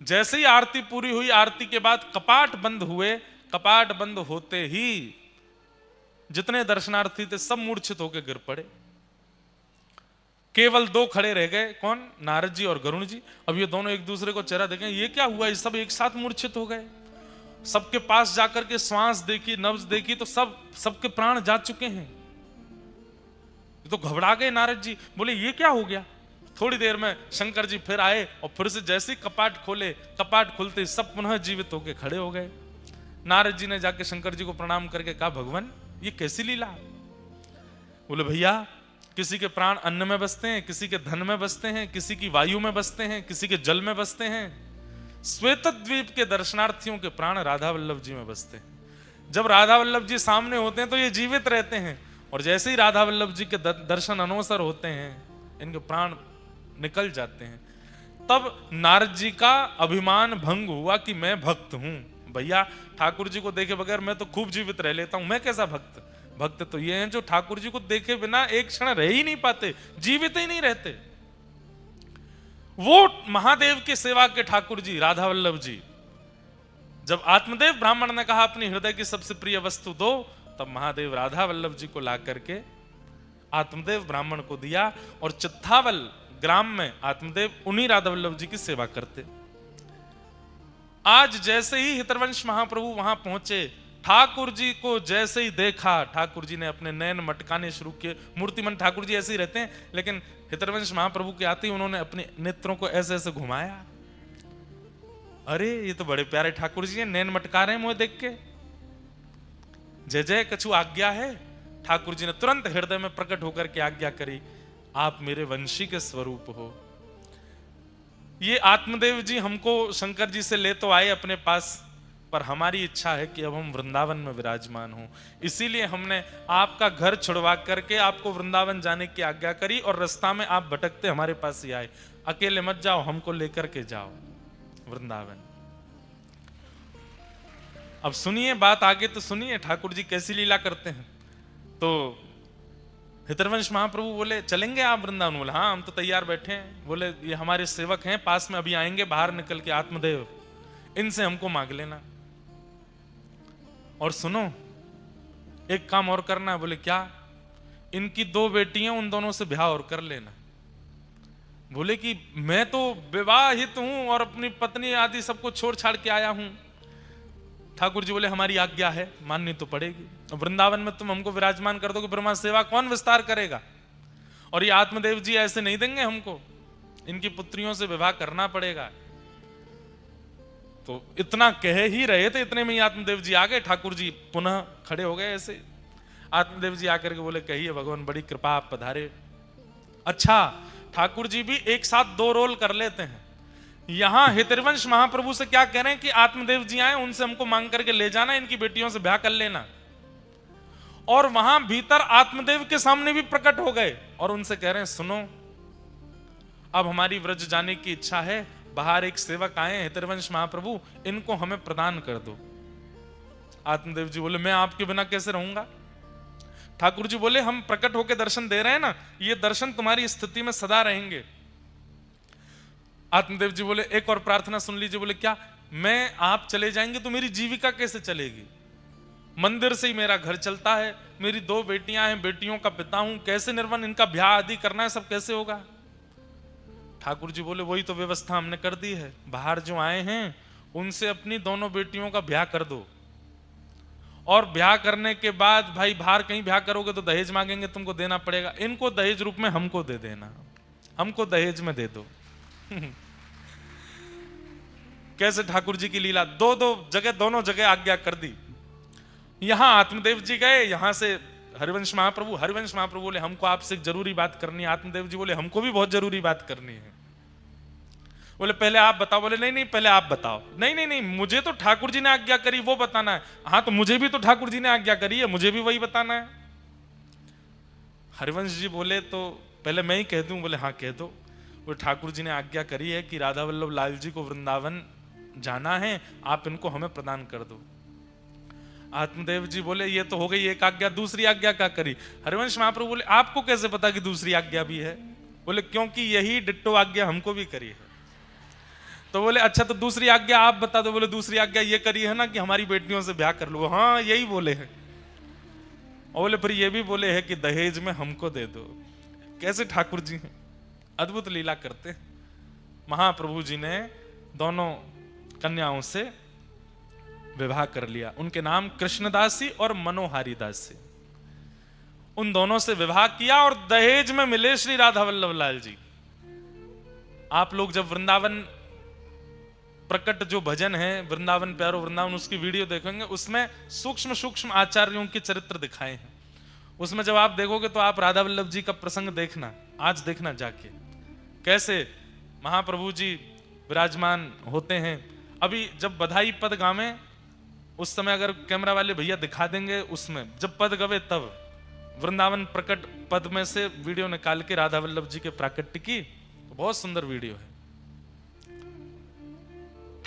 जैसे ही आरती पूरी हुई, आरती के बाद कपाट बंद हुए। कपाट बंद होते ही जितने दर्शनार्थी थे सब मूर्छित होकर गिर पड़े। केवल 2 खड़े रह गए। कौन? नारद जी और गरुड़ जी। अब ये दोनों एक दूसरे को चेहरा देखें, ये क्या हुआ? ये सब एक साथ मूर्छित हो गए। सबके पास जाकर के श्वास देखी, नब्ज देखी, तो सबके प्राण जा चुके हैं। तो घबरा गए नारद जी। बोले ये क्या हो गया? थोड़ी देर में शंकर जी फिर आए, और फिर से जैसे ही कपाट खोले, कपाट खुलते ही सब पुनः जीवित होकर खड़े हो गए। नारद जी ने जाके शंकर जी को प्रणाम करके कहा भगवान ये कैसी लीला? बोले भैया किसी के प्राण अन्न में बसते हैं, किसी के धन में बसते हैं, किसी की वायु में बसते हैं, किसी के जल में बसते हैं। श्वेत द्वीप के दर्शनार्थियों के प्राण राधा वल्लभ जी में बसते हैं। जब राधा वल्लभ जी सामने होते हैं तो ये जीवित रहते हैं, और जैसे ही राधा वल्लभ जी के दर्शन अनवसर होते हैं, इनके प्राण निकल जाते हैं। तब नारद जी का अभिमान भंग हुआ कि मैं भक्त हूं, भैया ठाकुर जी को देखे बगैर मैं तो खूब जीवित रह लेता हूं, मैं कैसा भक्त? भक्त तो ये हैं जो ठाकुर जी को देखे बिना एक क्षण रह ही नहीं पाते, जीवित ही नहीं रहते। वो महादेव की सेवा के ठाकुर जी, राधा वल्लभ जी, जब आत्मदेव ब्राह्मण ने कहा अपनी हृदय की सबसे प्रिय वस्तु दो, तब महादेव राधा वल्लभ जी को ला करके आत्मदेव ब्राह्मण को दिया, और चित्तावल ग्राम में आत्मदेव उन्हीं राधा वल्लभ जी की सेवा करते। आज जैसे ही हितरवंश महाप्रभु वहां पहुंचे, ठाकुर जी को जैसे ही देखा, ठाकुर जी ने अपने नयन मटकाने शुरू किए। मूर्तिमन ठाकुर जी ऐसे ही रहते हैं, लेकिन हितरवंश महाप्रभु के आते ही उन्होंने अपने नेत्रों को ऐसे ऐसे घुमाया। अरे ये तो बड़े प्यारे ठाकुर जी हैं, नैन मटका रहे हैं मुझे देख के। जय जय कछु आज्ञा है। ठाकुर जी ने तुरंत हृदय में प्रकट होकर के आज्ञा करी, आप मेरे वंशी के स्वरूप हो। ये आत्मदेव जी हमको शंकर जी से ले तो आए अपने पास, पर हमारी इच्छा है कि अब हम वृंदावन में विराजमान हों, इसीलिए हमने आपका घर छुड़वा करके आपको वृंदावन जाने की आज्ञा करी, और रास्ता में आप भटकते हमारे पास ही आए। अकेले मत जाओ, हमको लेकर के जाओ वृंदावन। अब सुनिए बात आगे, तो सुनिए ठाकुर जी कैसी लीला करते हैं। तो हितरवंश महाप्रभु बोले चलेंगे आप वृंदावन? बोले हाँ हम तो तैयार बैठे हैं। बोले ये हमारे सेवक हैं पास में, अभी आएंगे बाहर निकल के आत्मदेव, इनसे हमको मांग लेना। और सुनो एक काम और करना है। बोले क्या? इनकी 2 बेटियां, उन दोनों से ब्याह और कर लेना। बोले कि मैं तो विवाहित हूं और अपनी पत्नी आदि सबको छोड़ छाड़ के आया हूं। ठाकुर जी बोले हमारी आज्ञा है, माननी तो पड़ेगी। वृंदावन में तुम हमको विराजमान कर दोगे, ब्रह्मा सेवा कौन विस्तार करेगा? और ये आत्मदेव जी ऐसे नहीं देंगे हमको, इनकी पुत्रियों से विवाह करना पड़ेगा। तो इतना कह ही रहे थे, इतने में ही आत्मदेव जी आ गए। ठाकुर जी पुनः खड़े हो गए ऐसे। आत्मदेव जी आकर के बोले कहिए भगवान, बड़ी कृपा आप पधारे। अच्छा, ठाकुर जी भी एक साथ 2 रोल कर लेते हैं। यहां हितरवंश महाप्रभु से क्या कह रहे हैं कि आत्मदेव जी आए, उनसे हमको मांग करके ले जाना, इनकी बेटियों से ब्याह कर लेना। और वहां भीतर आत्मदेव के सामने भी प्रकट हो गए और उनसे कह रहे हैं सुनो, अब हमारी व्रज जाने की इच्छा है, बाहर एक सेवक आए हैं हितरवंश महाप्रभु, इनको हमें प्रदान कर दो। आत्मदेव जी बोले मैं आपके बिना कैसे रहूंगा? ठाकुर जी बोले हम प्रकट होकर दर्शन दे रहे हैं ना, ये दर्शन तुम्हारी स्थिति में सदा रहेंगे। आत्मदेव जी बोले एक और प्रार्थना सुन लीजिए। बोले क्या? मैं आप चले जाएंगे तो मेरी जीविका कैसे चलेगी? मंदिर से ही मेरा घर चलता है, मेरी 2 बेटियां हैं, बेटियों का पिता हूं, कैसे निर्वन, इनका ब्याह आदि करना है, सब कैसे होगा? ठाकुर जी बोले वही तो व्यवस्था हमने कर दी है, बाहर जो आए हैं उनसे अपनी दोनों बेटियों का ब्याह कर दो, और ब्याह करने के बाद भाई बाहर कहीं ब्याह करोगे तो दहेज मांगेंगे, तुमको देना पड़ेगा, इनको दहेज रूप में हमको दे देना, हमको दहेज में दे दो। कैसे ठाकुर जी की लीला, 2 जगह, दोनों जगह आज्ञा कर दी। यहां आत्मदेव जी गए, यहां से हरिवंश महाप्रभु बोले हमको आपसे एक जरूरी बात करनी है। आत्मदेव जी बोले हमको भी बहुत जरूरी बात करनी है। बोले पहले आप बताओ। बोले नहीं पहले आप बताओ। नहीं मुझे तो ठाकुर जी ने आज्ञा करी वो बताना है। हाँ तो मुझे भी तो ठाकुर जी ने आज्ञा करी है, मुझे भी वही बताना है। हरिवंश जी बोले तो पहले मैं ही कह दूं? बोले हाँ कह दो। वो ठाकुर जी ने आज्ञा करी है कि राधा वल्लभ लाल जी को वृंदावन जाना है, आप इनको हमें प्रदान कर दो। आत्मदेव जी बोले ये तो हो गई एक आज्ञा, दूसरी आज्ञा क्या करी? हरिवंश महाप्रभु बोले आपको कैसे पता कि दूसरी आज्ञा भी है? बोले क्योंकि यही डिट्टो आज्ञा हमको भी करी है। तो बोले अच्छा तो दूसरी आज्ञा आप बता दो। बोले दूसरी आज्ञा ये करी है ना कि हमारी बेटियों से ब्याह कर लो। हाँ यही बोले हैं। और बोले फिर ये भी बोले हैं कि दहेज में हमको दे दो। कैसे ठाकुर जी हैं, अद्भुत लीला करते। महाप्रभु जी ने दोनों कन्याओं से विवाह कर लिया। उनके नाम कृष्णदासी और मनोहारी दासी, उन दोनों से विवाह किया और दहेज में मिले श्री राधा वल्लभ लाल जी। आप लोग जब वृंदावन प्रकट जो भजन है वृंदावन प्यारो वृंदावन, उसकी वीडियो देखेंगे, उसमें सूक्ष्म सूक्ष्म आचार्यों के चरित्र दिखाए हैं। उसमें जब आप देखोगे तो आप राधा वल्लभ जी का प्रसंग देखना, आज देखना जाके कैसे महाप्रभु जी विराजमान होते हैं। अभी जब बधाई पद गावे उस समय अगर कैमरा वाले भैया दिखा देंगे, उसमें जब पद गवे तब वृंदावन प्रकट पद में से वीडियो निकाल के राधा वल्लभ जी के प्राकट्य की, तो बहुत सुंदर वीडियो है।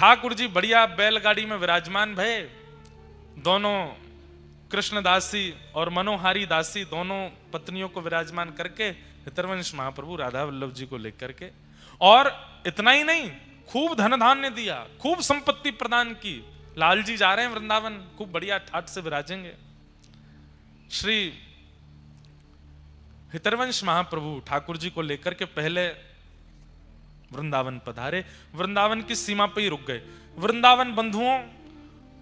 ठाकुर जी बढ़िया बैलगाड़ी में विराजमान भये, दोनों कृष्णदासी और मनोहारी दासी दोनों पत्नियों को विराजमान करके हितरवंश महाप्रभु राधा वल्लभ जी को लेकर के, और इतना ही नहीं, खूब धन धान्य दिया, खूब संपत्ति प्रदान की। लाल जी जा रहे हैं वृंदावन, खूब बढ़िया ठाट से विराजेंगे। श्री हितरवंश महाप्रभु ठाकुर जी को लेकर के पहले वृंदावन पधारे, वृंदावन की सीमा पे ही रुक गए। वृंदावन बंधुओं,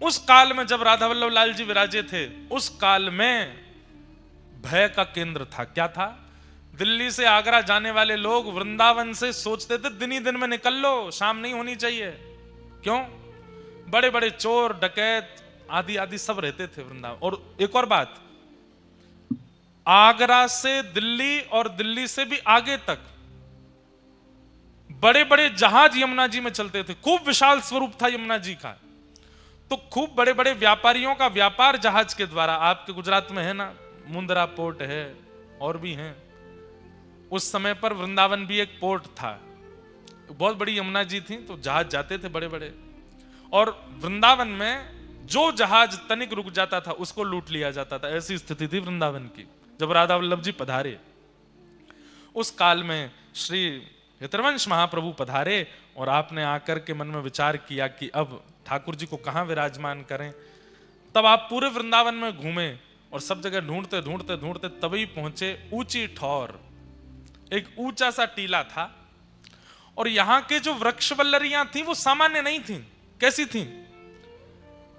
उस काल में जब राधा वल्लभ लाल जी विराजे थे, उस काल में भय का केंद्र था। क्या था? दिल्ली से आगरा जाने वाले लोग वृंदावन से सोचते थे दिन ही दिन में निकल लो, शाम नहीं होनी चाहिए। क्यों? बड़े बड़े चोर डकैत आदि आदि सब रहते थे वृंदावन। और एक और बात, आगरा से दिल्ली और दिल्ली से भी आगे तक बड़े बड़े जहाज यमुना जी में चलते थे। खूब विशाल स्वरूप था यमुना जी का, तो खूब बड़े बड़े व्यापारियों का व्यापार जहाज के द्वारा। आपके गुजरात में है ना, मुंद्रा पोर्ट है और भी हैं। उस समय पर वृंदावन भी एक पोर्ट था, बहुत बड़ी यमुना जी थी, तो जहाज जाते थे बड़े बड़े। और वृंदावन में जो जहाज तनिक रुक जाता था उसको लूट लिया जाता था। ऐसी स्थिति थी वृंदावन की जब राधा वल्लभ जी पधारे। उस काल में श्री हितरवंश महाप्रभु पधारे और आपने आकर के मन में विचार किया कि अब ठाकुर जी को कहां विराजमान करें। तब आप पूरे वृंदावन में घूमे और सब जगह ढूंढते ढूंढते ढूंढते तभी पहुंचे ऊंची ठौर, एक ऊंचा सा टीला था। और यहां के जो वृक्ष वल्लरियां थी वो सामान्य नहीं थी। कैसी थी?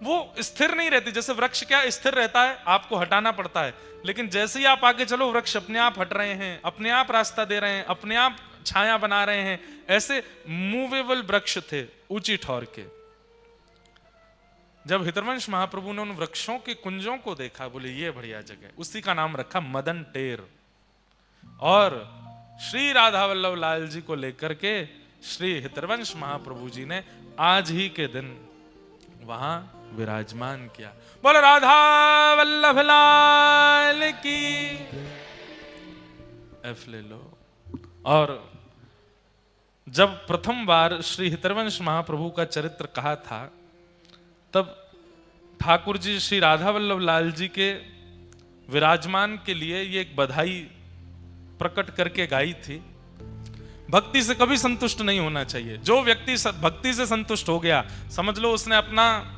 वो स्थिर नहीं रहती। जैसे वृक्ष क्या स्थिर रहता है, आपको हटाना पड़ता है, लेकिन जैसे ही आप आगे चलो वृक्ष अपने आप हट रहे हैं, अपने आप रास्ता दे रहे हैं, अपने आप छाया बना रहे हैं। ऐसे मूवेबल वृक्ष थे ऊंची ठौर के। जब हितरवंश महाप्रभु ने उन वृक्षों के कुंजों को देखा, बोले ये बढ़िया जगह, उसी का नाम रखा मदन टेर। और श्री राधा वल्लभ लाल जी को लेकर के श्री हितरवंश महाप्रभु जी ने आज ही के दिन वहां विराजमान किया। बोलो राधा वल्लभ लाल की एफ ले लो। और जब प्रथम बार श्री हितरवंश महाप्रभु का चरित्र कहा था, तब ठाकुर जी श्री राधा वल्लभ लाल जी के विराजमान के लिए ये एक बधाई प्रकट करके गाई थी। भक्ति से कभी संतुष्ट नहीं होना चाहिए। जो व्यक्ति भक्ति से संतुष्ट हो गया, समझ लो उसने अपना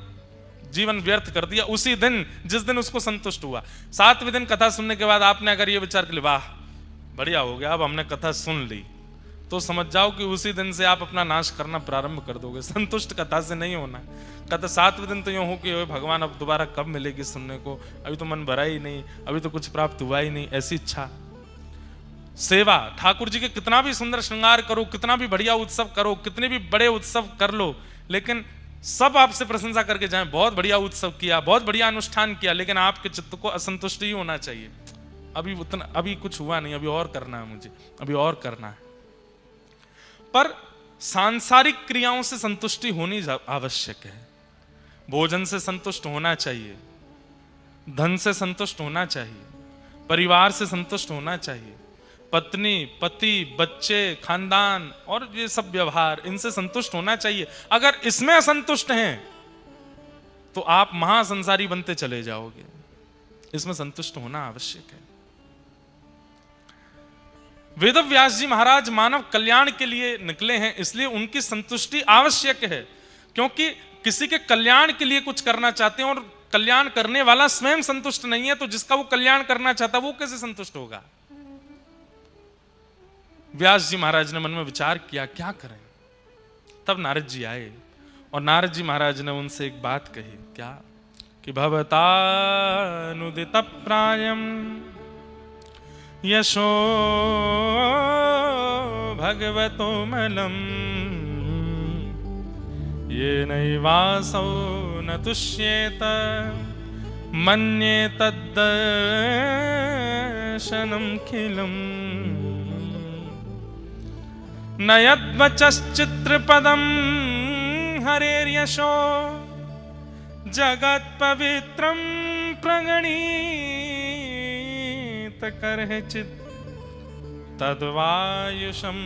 जीवन व्यर्थ कर दिया। उसी दिन जिस दिन उसको संतुष्ट हुआ, 7वें दिन कथा सुनने के बाद आपने अगर ये विचार कर लिया, वाह बढ़िया हो गया, अब हमने कथा सुन ली, तो समझ जाओ कि उसी दिन से आप अपना नाश करना प्रारंभ कर दोगे। संतुष्ट कथा से नहीं होना। कथा 7वें दिन तो यूं हो कि भगवान अब दोबारा कब मिलेगी सुनने को, अभी तो मन भरा ही नहीं, अभी तो कुछ प्राप्त हुआ ही नहीं, ऐसी इच्छा। सेवा, ठाकुर जी के कितना भी सुंदर श्रृंगार करो, कितना भी बढ़िया उत्सव करो, कितने भी बड़े उत्सव कर लो, लेकिन सब आपसे प्रशंसा करके जाएं, बहुत बढ़िया उत्सव किया, बहुत बढ़िया अनुष्ठान किया, लेकिन आपके चित्त को असंतुष्ट ही होना चाहिए। अभी कुछ हुआ नहीं, अभी और करना है मुझे, अभी और करना है। पर सांसारिक क्रियाओं से संतुष्टि होनी आवश्यक है। भोजन से संतुष्ट होना चाहिए, धन से संतुष्ट होना चाहिए, परिवार से संतुष्ट होना चाहिए, पत्नी, पति, बच्चे, खानदान और ये सब व्यवहार, इनसे संतुष्ट होना चाहिए। अगर इसमें असंतुष्ट हैं तो आप महासंसारी बनते चले जाओगे। इसमें संतुष्ट होना आवश्यक है। वेदव्यास जी महाराज मानव कल्याण के लिए निकले हैं, इसलिए उनकी संतुष्टि आवश्यक है। क्योंकि किसी के कल्याण के लिए कुछ करना चाहते हैं और कल्याण करने वाला स्वयं संतुष्ट नहीं है, तो जिसका वो कल्याण करना चाहता वो कैसे संतुष्ट होगा? व्यास जी महाराज ने मन में विचार किया क्या करें। तब नारद जी आए और नारद जी महाराज ने उनसे एक बात कही। क्या? कि भवतानुदित प्रायम यशो भगवतो मलम ये नैवासौ न तुष्येत मन्ये तद्दर्शनं खिलम् न यद्वचश्चित्रपदं हरेर्यशो जगत्पवित्रं प्रणीत करहिचित् तद्वायुषं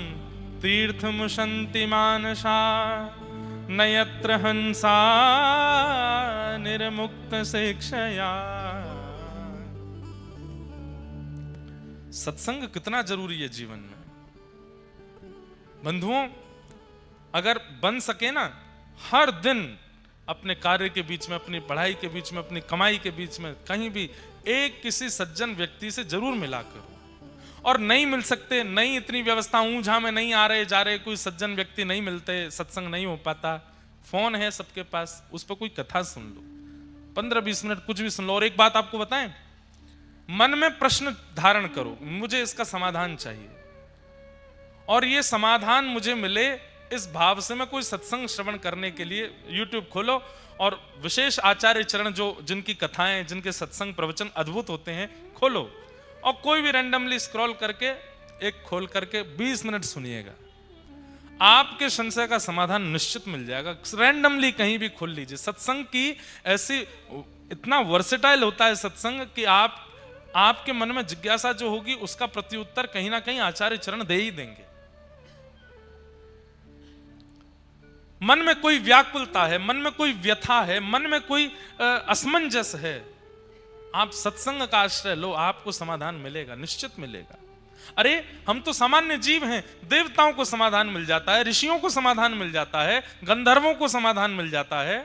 तीर्थमुशन्ति मानसा न यत्र हंसा निर्मुक्त शिक्षया। सत्संग कितना जरूरी है जीवन में बंधुओं। अगर बन सके ना, हर दिन अपने कार्य के बीच में, अपनी पढ़ाई के बीच में, अपनी कमाई के बीच में कहीं भी एक किसी सज्जन व्यक्ति से जरूर मिला करो। और नहीं मिल सकते, नहीं इतनी व्यवस्था ऊंझा में नहीं आ रहे जा रहे, कोई सज्जन व्यक्ति नहीं मिलते, सत्संग नहीं हो पाता, फोन है सबके पास, उस पर कोई कथा सुन लो, 15-20 मिनट कुछ भी सुन लो। और एक बात आपको बताएं, मन में प्रश्न धारण करो, मुझे इसका समाधान चाहिए, और ये समाधान मुझे मिले इस भाव से मैं कोई सत्संग श्रवण करने के लिए YouTube खोलो, और विशेष आचार्य चरण जो जिनकी कथाएं, जिनके सत्संग प्रवचन अद्भुत होते हैं, खोलो और कोई भी रैंडमली स्क्रॉल करके एक खोल करके 20 मिनट सुनिएगा, आपके संशय का समाधान निश्चित मिल जाएगा। रैंडमली कहीं भी खोल लीजिए। सत्संग की ऐसी, इतना वर्सेटाइल होता है सत्संग कि आपके मन में जिज्ञासा जो होगी उसका प्रत्युत्तर कहीं ना कहीं आचार्य चरण दे ही देंगे। मन में कोई व्याकुलता है, मन में कोई व्यथा है, मन में कोई असमंजस है, आप सत्संग का आश्रय लो, आपको समाधान मिलेगा, निश्चित मिलेगा। अरे हम तो सामान्य जीव हैं, देवताओं को समाधान मिल जाता है, ऋषियों को समाधान मिल जाता है, गंधर्वों को समाधान मिल जाता है,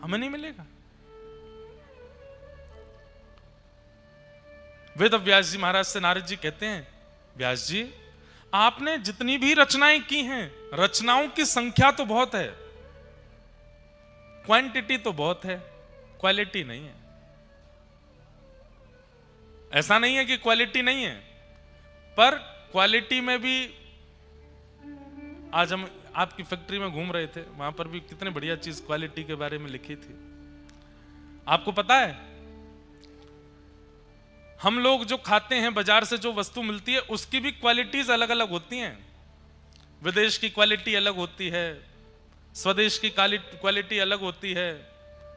हमें नहीं मिलेगा। वेद व्यास जी महाराज से नारद जी कहते हैं, व्यास जी आपने जितनी भी रचनाएं की हैं, रचनाओं की संख्या तो बहुत है, क्वांटिटी तो बहुत है, क्वालिटी नहीं है। ऐसा नहीं है कि क्वालिटी नहीं है, पर क्वालिटी में भी, आज हम आपकी फैक्ट्री में घूम रहे थे, वहां पर भी कितने बढ़िया चीज क्वालिटी के बारे में लिखी थी। आपको पता है, हम लोग जो खाते हैं, बाजार से जो वस्तु मिलती है, उसकी भी क्वालिटीज अलग अलग होती हैं। विदेश की क्वालिटी अलग होती है, स्वदेश की क्वालिटी अलग होती है,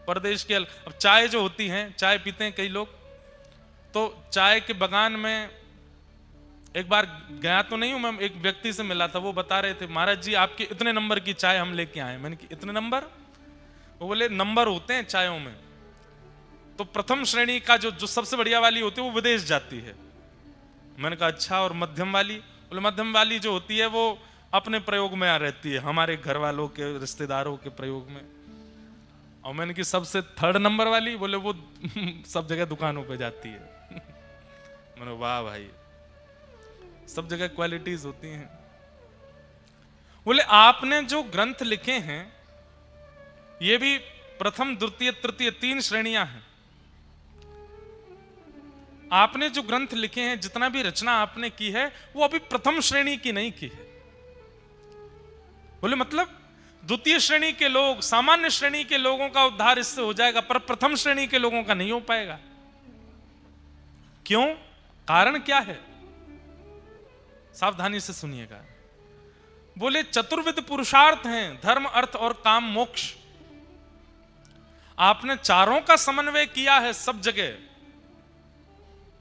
परदेश की अलग। अब चाय जो होती है, चाय पीते हैं कई लोग, तो चाय के बगान में एक बार गया तो नहीं हूं मैं, एक व्यक्ति से मिला था, वो बता रहे थे, महाराज जी आपके इतने नंबर की चाय हम लेके आए। मैंने कि इतने नंबर? वो बोले नंबर होते हैं चायों में, तो प्रथम श्रेणी का जो सबसे बढ़िया वाली होती है वो विदेश जाती है। मैंने कहा अच्छा, और मध्यम वाली? बोले मध्यम वाली जो होती है वो अपने प्रयोग में आ रहती है, हमारे घर वालों के, रिश्तेदारों के प्रयोग में। और मैंने कि सबसे थर्ड नंबर वाली? बोले वो सब जगह दुकानों पे जाती है। मैंने वाह भाई, सब जगह क्वालिटीज होती हैं। बोले आपने जो ग्रंथ लिखे हैं ये भी प्रथम, द्वितीय, तृतीय 3 श्रेणियां हैं। आपने जो ग्रंथ लिखे हैं, जितना भी रचना आपने की है, वो अभी प्रथम श्रेणी की नहीं की है। बोले मतलब द्वितीय श्रेणी के लोग, सामान्य श्रेणी के लोगों का उद्धार इससे हो जाएगा, पर प्रथम श्रेणी के लोगों का नहीं हो पाएगा। क्यों? कारण क्या है? सावधानी से सुनिएगा। बोले चतुर्विध पुरुषार्थ हैं, धर्म, अर्थ और काम, मोक्ष। आपने चारों का समन्वय किया है सब जगह।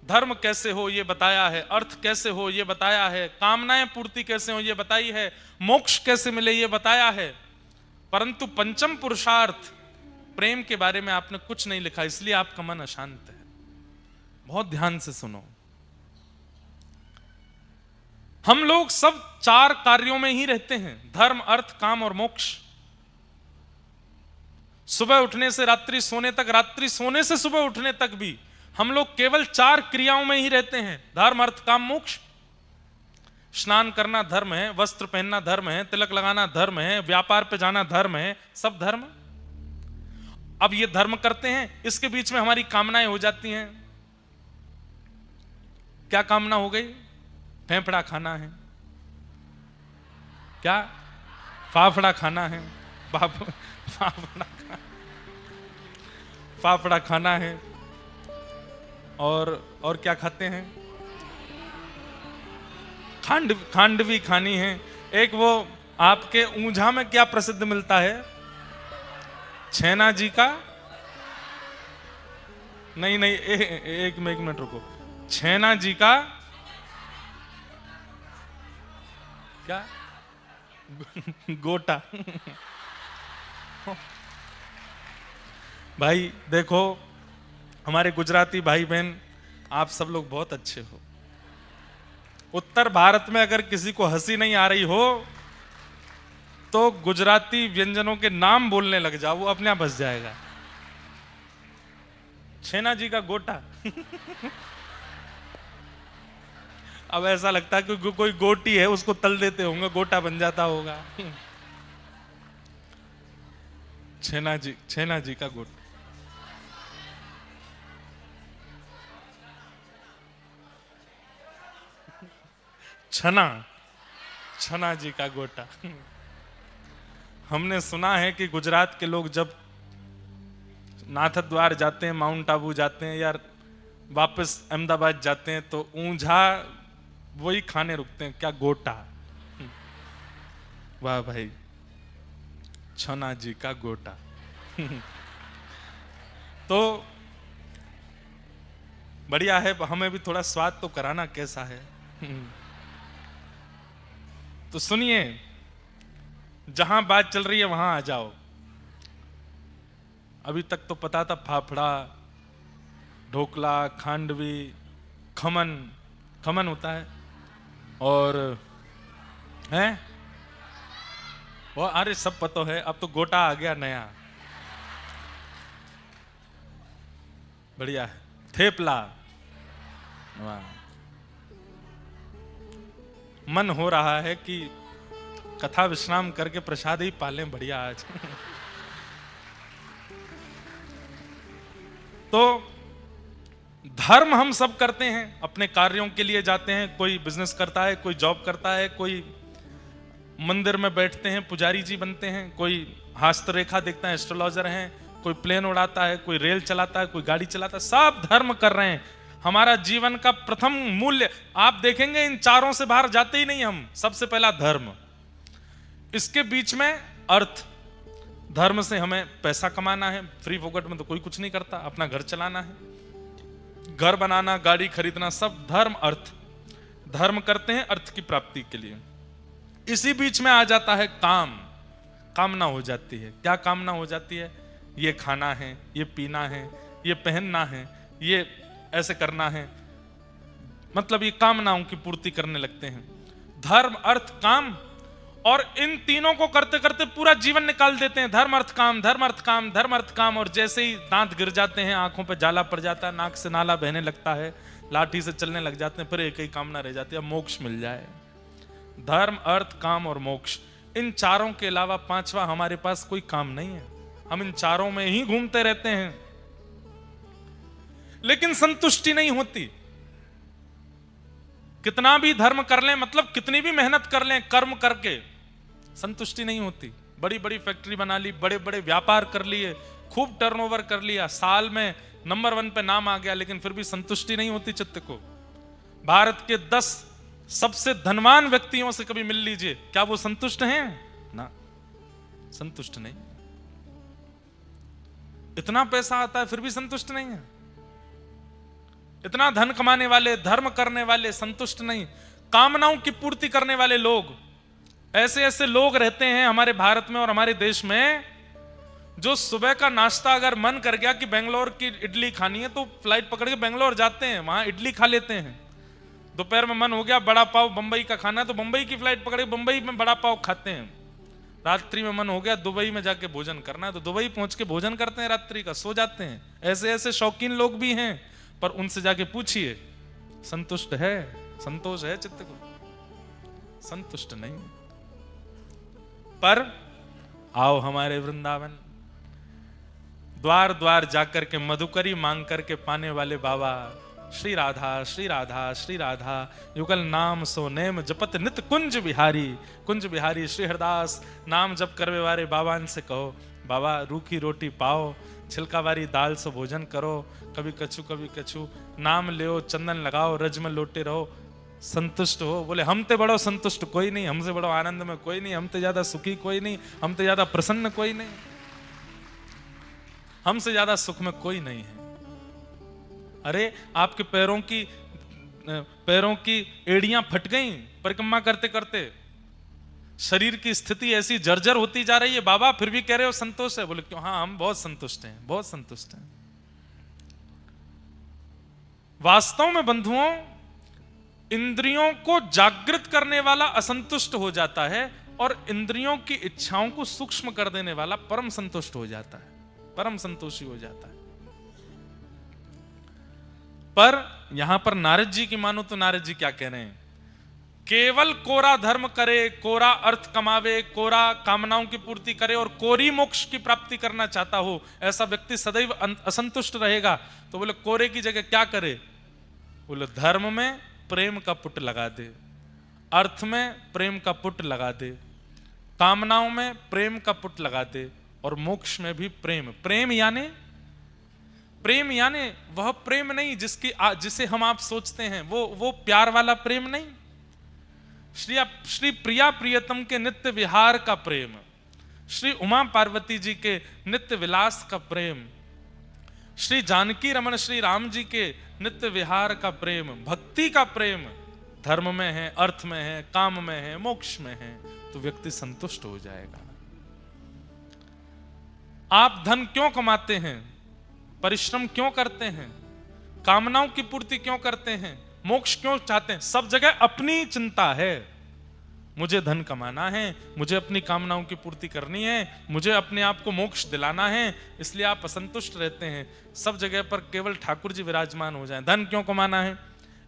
धर्म कैसे हो ये बताया है, अर्थ कैसे हो ये बताया है, कामनाएं पूर्ति कैसे हो ये बताई है, मोक्ष कैसे मिले ये बताया है, परंतु पंचम पुरुषार्थ प्रेम के बारे में आपने कुछ नहीं लिखा, इसलिए आपका मन अशांत है। बहुत ध्यान से सुनो। हम लोग सब 4 कार्यों में ही रहते हैं, धर्म, अर्थ, काम और मोक्ष। सुबह उठने से रात्रि सोने तक, रात्रि सोने से सुबह उठने तक भी हम लोग केवल 4 क्रियाओं में ही रहते हैं, धर्म, अर्थ, काम, मोक्ष। स्नान करना धर्म है, वस्त्र पहनना धर्म है, तिलक लगाना धर्म है, व्यापार पे जाना धर्म है, सब धर्म। अब ये धर्म करते हैं, इसके बीच में हमारी कामनाएं हो जाती हैं। क्या कामना हो गई? फेफड़ा खाना है, क्या फाफड़ा खाना है, फाफड़ा खाना है, और क्या खाते हैं? खांडवी खानी है। एक वो आपके ऊंझा में क्या प्रसिद्ध मिलता है? छैना जी का, नहीं एक मिनट रुको, छैना जी का क्या? गोटा। भाई देखो, हमारे गुजराती भाई बहन आप सब लोग बहुत अच्छे हो। उत्तर भारत में अगर किसी को हंसी नहीं आ रही हो तो गुजराती व्यंजनों के नाम बोलने लग जाओ, वो अपने आप हंस जाएगा। छेना जी का गोटा अब ऐसा लगता है कि कोई गोटी है उसको तल देते होंगे, गोटा बन जाता होगा। छेना जी का गोटा। छना जी का गोटा। हमने सुना है कि गुजरात के लोग जब नाथद्वार जाते हैं, माउंट आबू जाते हैं या वापस अहमदाबाद जाते हैं तो ऊंझा वही खाने रुकते हैं, क्या गोटा। वाह भाई, छना जी का गोटा। तो बढ़िया है, हमें भी थोड़ा स्वाद तो कराना कैसा है। तो सुनिए, जहां बात चल रही है वहां आ जाओ। अभी तक तो पता था फाफड़ा, ढोकला, खांडवी, खमन, खमन होता है और है वो, अरे सब पता है। अब तो गोटा आ गया नया, बढ़िया है। थेपला, वाह। मन हो रहा है कि कथा विश्राम करके प्रसाद ही पालें, बढ़िया आज। तो धर्म हम सब करते हैं, अपने कार्यों के लिए जाते हैं। कोई बिजनेस करता है, कोई जॉब करता है, कोई मंदिर में बैठते हैं, पुजारी जी बनते हैं, कोई हस्तरेखा देखता है, एस्ट्रोलॉजर हैं, कोई प्लेन उड़ाता है, कोई रेल चलाता है, कोई गाड़ी चलाता है। सब धर्म कर रहे हैं। हमारा जीवन का प्रथम मूल्य आप देखेंगे, इन चारों से बाहर जाते ही नहीं हम। सबसे पहला धर्म, इसके बीच में अर्थ। धर्म से हमें पैसा कमाना है, फ्री फोकट में तो कोई कुछ नहीं करता। अपना घर चलाना है, घर बनाना, गाड़ी खरीदना, सब धर्म अर्थ। धर्म करते हैं अर्थ की प्राप्ति के लिए। इसी बीच में आ जाता है काम। कामना हो जाती है। क्या कामना हो जाती है? ये खाना है, ये पीना है, ये पहनना है, ये ऐसे करना है, मतलब ये कामनाओं की पूर्ति करने लगते हैं। धर्म अर्थ काम, और इन तीनों को करते करते पूरा जीवन निकाल देते हैं। धर्म अर्थ काम, धर्म अर्थ काम, धर्म अर्थ काम। और जैसे ही दांत गिर जाते हैं, आंखों पे जाला पड़ जाता है, नाक से नाला बहने लगता है, लाठी से चलने लग जाते हैं, फिर एक ही कामना रह जाती है, मोक्ष मिल जाए। धर्म अर्थ काम और मोक्ष, इन चारों के अलावा पांचवा हमारे पास कोई काम नहीं है। हम इन चारों में ही घूमते रहते हैं, लेकिन संतुष्टि नहीं होती। कितना भी धर्म कर लें, मतलब कितनी भी मेहनत कर लें कर्म करके, संतुष्टि नहीं होती। बड़ी बड़ी फैक्ट्री बना ली, बड़े बड़े व्यापार कर लिए, खूब टर्नओवर कर लिया, साल में नंबर 1 पे नाम आ गया, लेकिन फिर भी संतुष्टि नहीं होती चित्त को। भारत के 10 सबसे धनवान व्यक्तियों से कभी मिल लीजिए, क्या वो संतुष्ट हैं? ना, संतुष्ट नहीं। इतना पैसा आता है फिर भी संतुष्ट नहीं है। इतना धन कमाने वाले, धर्म करने वाले, संतुष्ट नहीं। कामनाओं की पूर्ति करने वाले लोग, ऐसे ऐसे लोग रहते हैं हमारे भारत में और हमारे देश में, जो सुबह का नाश्ता अगर मन कर गया कि बेंगलोर की इडली खानी है तो फ्लाइट पकड़ के बेंगलोर जाते हैं, वहां इडली खा लेते हैं। दोपहर में मन हो गया बड़ा पाव बंबई का खाना है तो बंबई की फ्लाइट पकड़ के बंबई में बड़ा पाव खाते हैं। रात्रि में मन हो गया दुबई में जाके भोजन करना है तो दुबई पहुंच के भोजन करते हैं, रात्रि का सो जाते हैं। ऐसे ऐसे शौकीन लोग भी हैं, पर उनसे जाके पूछिए संतुष्ट है? संतोष है चित्त को? संतुष्ट नहीं। पर आओ हमारे वृंदावन, द्वार द्वार जाकर के मधुकरी मांग करके पाने वाले बाबा श्री राधा श्री राधा श्री राधा, युगल नाम सो नेम जपत नित कुंज बिहारी श्री हरदास। नाम जप करवे वाले बाबा से कहो, बाबा रूखी रोटी पाओ, छिलका वाली दाल से भोजन करो, कभी कछु नाम ले, चंदन लगाओ, रज में लोटे रहो, संतुष्ट हो। बोले हम ते बड़ो संतुष्ट कोई नहीं, हमसे बड़ो आनंद में कोई नहीं, हमसे ज्यादा सुखी कोई नहीं, हमसे ज्यादा प्रसन्न कोई नहीं, हमसे ज्यादा सुख में कोई नहीं है। अरे आपके पैरों की एड़ियां फट गई परिक्रमा करते करते, शरीर की स्थिति ऐसी जर्जर होती जा रही है, बाबा फिर भी कह रहे हो संतोष है। बोले क्यों? हाँ, हम बहुत संतुष्ट हैं, बहुत संतुष्ट हैं। वास्तव में बंधुओं, इंद्रियों को जागृत करने वाला असंतुष्ट हो जाता है और इंद्रियों की इच्छाओं को सूक्ष्म कर देने वाला परम संतुष्ट हो जाता है, परम संतोषी हो जाता है। पर यहां पर नारद जी की मानो तो नारद जी क्या कह रहे हैं? केवल कोरा धर्म करे, कोरा अर्थ कमावे, कोरा कामनाओं की पूर्ति करे और कोरी मोक्ष की प्राप्ति करना चाहता हो, ऐसा व्यक्ति सदैव असंतुष्ट रहेगा। तो बोले कोरे की जगह क्या करे? बोले धर्म में प्रेम का पुट लगा दे, अर्थ में प्रेम का पुट लगा दे, कामनाओं में प्रेम का पुट लगा दे और मोक्ष में भी प्रेम। प्रेम यानी वह प्रेम नहीं जिसे हम आप सोचते हैं, वो प्यार वाला प्रेम नहीं। श्री प्रिया प्रियतम के नित्य विहार का प्रेम, श्री उमा पार्वती जी के नित्य विलास का प्रेम, श्री जानकी रमन श्री राम जी के नित्य विहार का प्रेम, भक्ति का प्रेम धर्म में है, अर्थ में है, काम में है, मोक्ष में है, तो व्यक्ति संतुष्ट हो जाएगा। आप धन क्यों कमाते हैं? परिश्रम क्यों करते हैं? कामनाओं की पूर्ति क्यों करते हैं? मोक्ष क्यों चाहते हैं? सब जगह अपनी चिंता है। मुझे धन कमाना है, मुझे अपनी कामनाओं की पूर्ति करनी है, मुझे अपने आप को मोक्ष दिलाना है, इसलिए आप असंतुष्ट रहते हैं। सब जगह पर केवल ठाकुर जी विराजमान हो जाएं। धन क्यों कमाना है?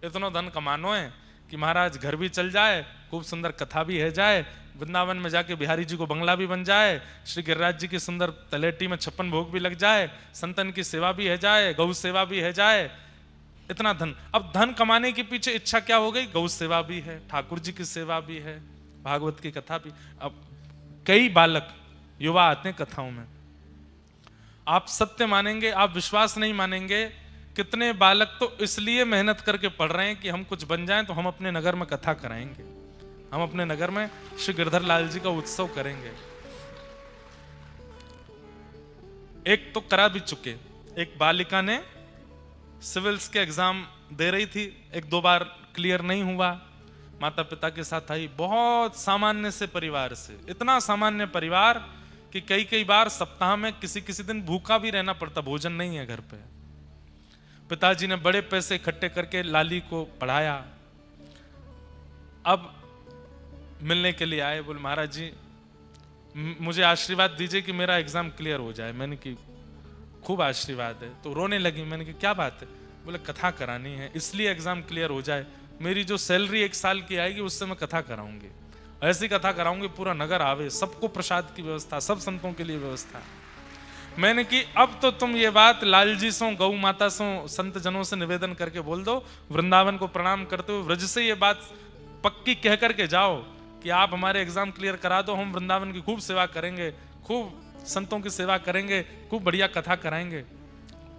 इतना धन कमानो है कि महाराज घर भी चल जाए, खूब सुंदर कथा भी है जाए, वृंदावन में जाके बिहारी जी को बंगला भी बन जाए, श्री गिरिराज जी की सुंदर तलेटी में 56 भोग भी लग जाए, संतन की सेवा भी है जाए, गौ सेवा भी है जाए। इतना धन। अब धन कमाने के पीछे इच्छा क्या हो गई? गौ सेवा भी है, ठाकुर जी की सेवा भी है, भागवत की कथा भी। अब कई बालक युवा आते हैं कथाओं में, आप सत्य मानेंगे, आप विश्वास नहीं मानेंगे, कितने बालक तो इसलिए मेहनत करके पढ़ रहे हैं कि हम कुछ बन जाएं तो हम अपने नगर में कथा कराएंगे, हम अपने नगर में श्री गिरधर लाल जी का उत्सव करेंगे। एक तो करा भी चुके, एक बालिका ने सिविल्स के एग्जाम दे रही थी, 1-2 बार क्लियर नहीं हुआ, माता पिता के साथ आई, बहुत सामान्य से परिवार से, इतना सामान्य परिवार कि कई बार सप्ताह में किसी दिन भूखा भी रहना पड़ता, भोजन नहीं है घर पे। पिताजी ने बड़े पैसे इकट्ठे करके लाली को पढ़ाया। अब मिलने के लिए आए, बोले महाराज जी मुझे आशीर्वाद दीजिए कि मेरा एग्जाम क्लियर हो जाए। मैंने कि खूब आशीर्वाद है। तो रोने लगी। मैंने कि क्या बात है? बोले कथा करानी है, इसलिए एग्जाम क्लियर हो जाए, मेरी जो सैलरी 1 साल की आएगी उससे मैं कथा कराऊंगी, ऐसी कथा कराऊंगी पूरा नगर आवे, सबको प्रसाद की व्यवस्था, सब संतों के लिए व्यवस्था। मैंने कि अब तो तुम ये बात लालजी सो, गौ माता सो, संत जनों से निवेदन करके बोल दो, वृंदावन को प्रणाम करते हुए व्रज से ये बात पक्की कह करके जाओ कि आप हमारे एग्जाम क्लियर करा दो, हम वृंदावन की खूब सेवा करेंगे, खूब संतों की सेवा करेंगे, खूब बढ़िया कथा कराएंगे।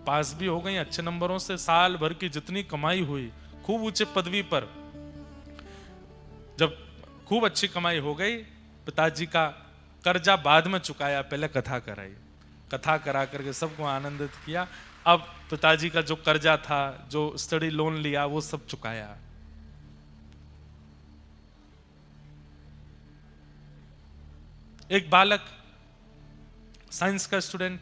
पास भी हो गई अच्छे नंबरों से, साल भर की जितनी कमाई हुई, खूब ऊंचे पदवी पर, जब खूब अच्छी कमाई हो गई, पिताजी का कर्जा बाद में चुकाया, पहले कथा कराई, कथा करा करके सबको आनंदित किया। अब पिताजी का जो कर्जा था, जो स्टडी लोन लिया, वो सब चुकाया। एक बालक साइंस का स्टूडेंट,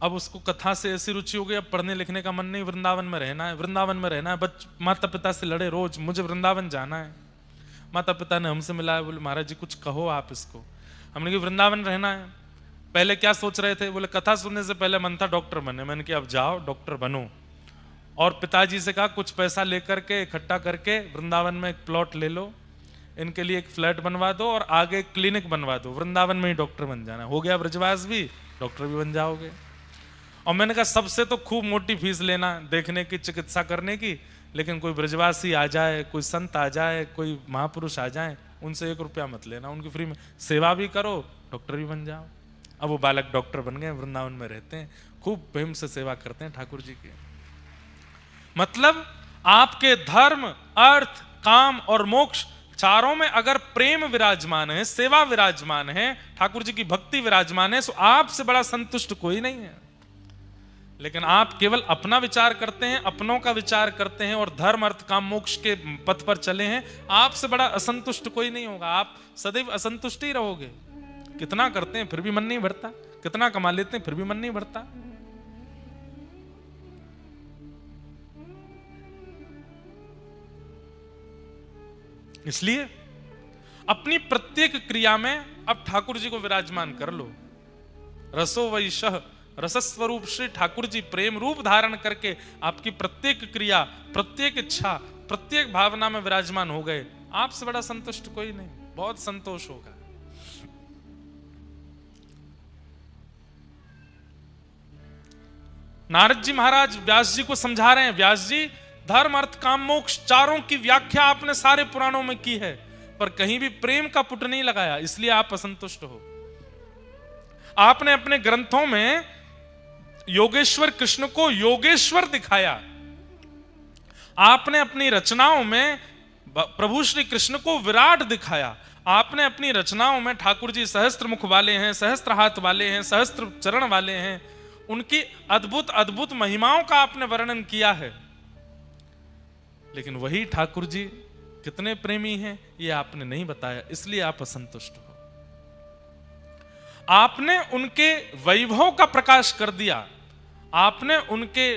अब उसको कथा से ऐसी रुचि हो गई, अब पढ़ने लिखने का मन नहीं, वृंदावन में रहना है, वृंदावन में रहना है। माता पिता से लड़े रोज, मुझे वृंदावन जाना है। माता पिता ने हमसे मिलाया, बोले महाराज जी कुछ कहो आप इसको। हमने कहा वृंदावन रहना है। पहले क्या सोच रहे थे? बोले कथा सुनने से पहले मन था डॉक्टर बनने। मैंने कहा अब जाओ डॉक्टर बनो। और पिताजी से कहा कुछ पैसा लेकर के इकट्ठा करके वृंदावन में एक प्लॉट ले लो, इनके लिए एक फ्लैट बनवा दो और आगे क्लिनिक बनवा दो, वृंदावन में ही डॉक्टर बन जाना। हो गया ब्रजवास भी, डॉक्टर भी बन जाओगे। और मैंने कहा सबसे तो खूब मोटी फीस लेना, देखने की, चिकित्सा करने की, लेकिन कोई ब्रजवासी आ जाए, कोई संत आ जाए, कोई महापुरुष आ जाए, उनसे 1 रुपया मत लेना, उनकी फ्री में सेवा भी करो, डॉक्टर भी बन जाओ। अब वो बालक डॉक्टर बन गए, वृंदावन में रहते हैं, खूब प्रेम से सेवा करते हैं ठाकुर जी की। मतलब आपके धर्म, अर्थ, काम और मोक्ष चारों में अगर प्रेम विराजमान है, सेवा विराजमान है, ठाकुर जी की भक्ति विराजमान है, तो आपसे बड़ा संतुष्ट कोई नहीं है। लेकिन आप केवल अपना विचार करते हैं, अपनों का विचार करते हैं और धर्म अर्थ काम मोक्ष के पथ पर चले हैं, आपसे बड़ा असंतुष्ट कोई नहीं होगा। आप सदैव असंतुष्ट ही रहोगे। कितना करते हैं फिर भी मन नहीं भरता, कितना कमा लेते हैं फिर भी मन नहीं भरता। इसलिए अपनी प्रत्येक क्रिया में अब ठाकुर जी को विराजमान कर लो। रसो वैशः, रसस्वरूप श्री ठाकुर जी प्रेम रूप धारण करके आपकी प्रत्येक क्रिया, प्रत्येक इच्छा, प्रत्येक भावना में विराजमान हो गए, आपसे बड़ा संतुष्ट कोई नहीं, बहुत संतोष होगा। नारद जी महाराज व्यास जी को समझा रहे हैं, व्यास जी धर्म अर्थ काम मोक्ष चारों की व्याख्या आपने सारे पुराणों में की है, पर कहीं भी प्रेम का पुट नहीं लगाया, इसलिए आप असंतुष्ट हो। आपने अपने ग्रंथों में योगेश्वर कृष्ण को योगेश्वर दिखाया, आपने अपनी रचनाओं में प्रभु श्री कृष्ण को विराट दिखाया, आपने अपनी रचनाओं में ठाकुर जी सहस्त्र मुख वाले हैं, सहस्त्र हाथ वाले हैं, सहस्त्र चरण वाले हैं, उनकी अद्भुत अद्भुत महिमाओं का आपने वर्णन किया है। लेकिन वही ठाकुर जी कितने प्रेमी हैं ये आपने नहीं बताया, इसलिए आप असंतुष्ट हो। आपने उनके वैभव का प्रकाश कर दिया, आपने उनके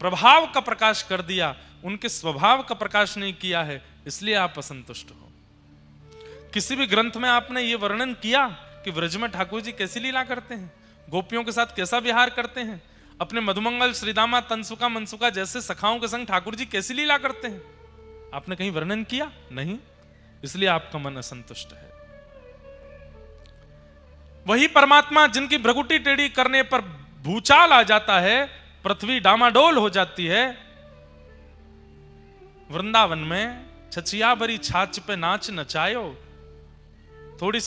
प्रभाव का प्रकाश कर दिया, उनके स्वभाव का प्रकाश नहीं किया है, इसलिए आप असंतुष्ट हो। किसी भी ग्रंथ में आपने ये वर्णन किया कि व्रज में ठाकुर जी कैसी लीला करते हैं, गोपियों के साथ कैसा विहार करते हैं, अपने मधुमंगल श्रीदामा तनसुका मनसुका जैसे सखाओं के संग ठाकुर जी कैसी लीला करते हैं, आपने कहीं वर्णन किया? नहीं, इसलिए आपका मन असंतुष्ट है। वही परमात्मा जिनकी भ्रगुटी टेढ़ी करने पर भूचाल आ जाता है, पृथ्वी डामाडोल हो जाती है, वृंदावन में छछिया भरी छाछ पे नाच नचायो, थोड़ी सी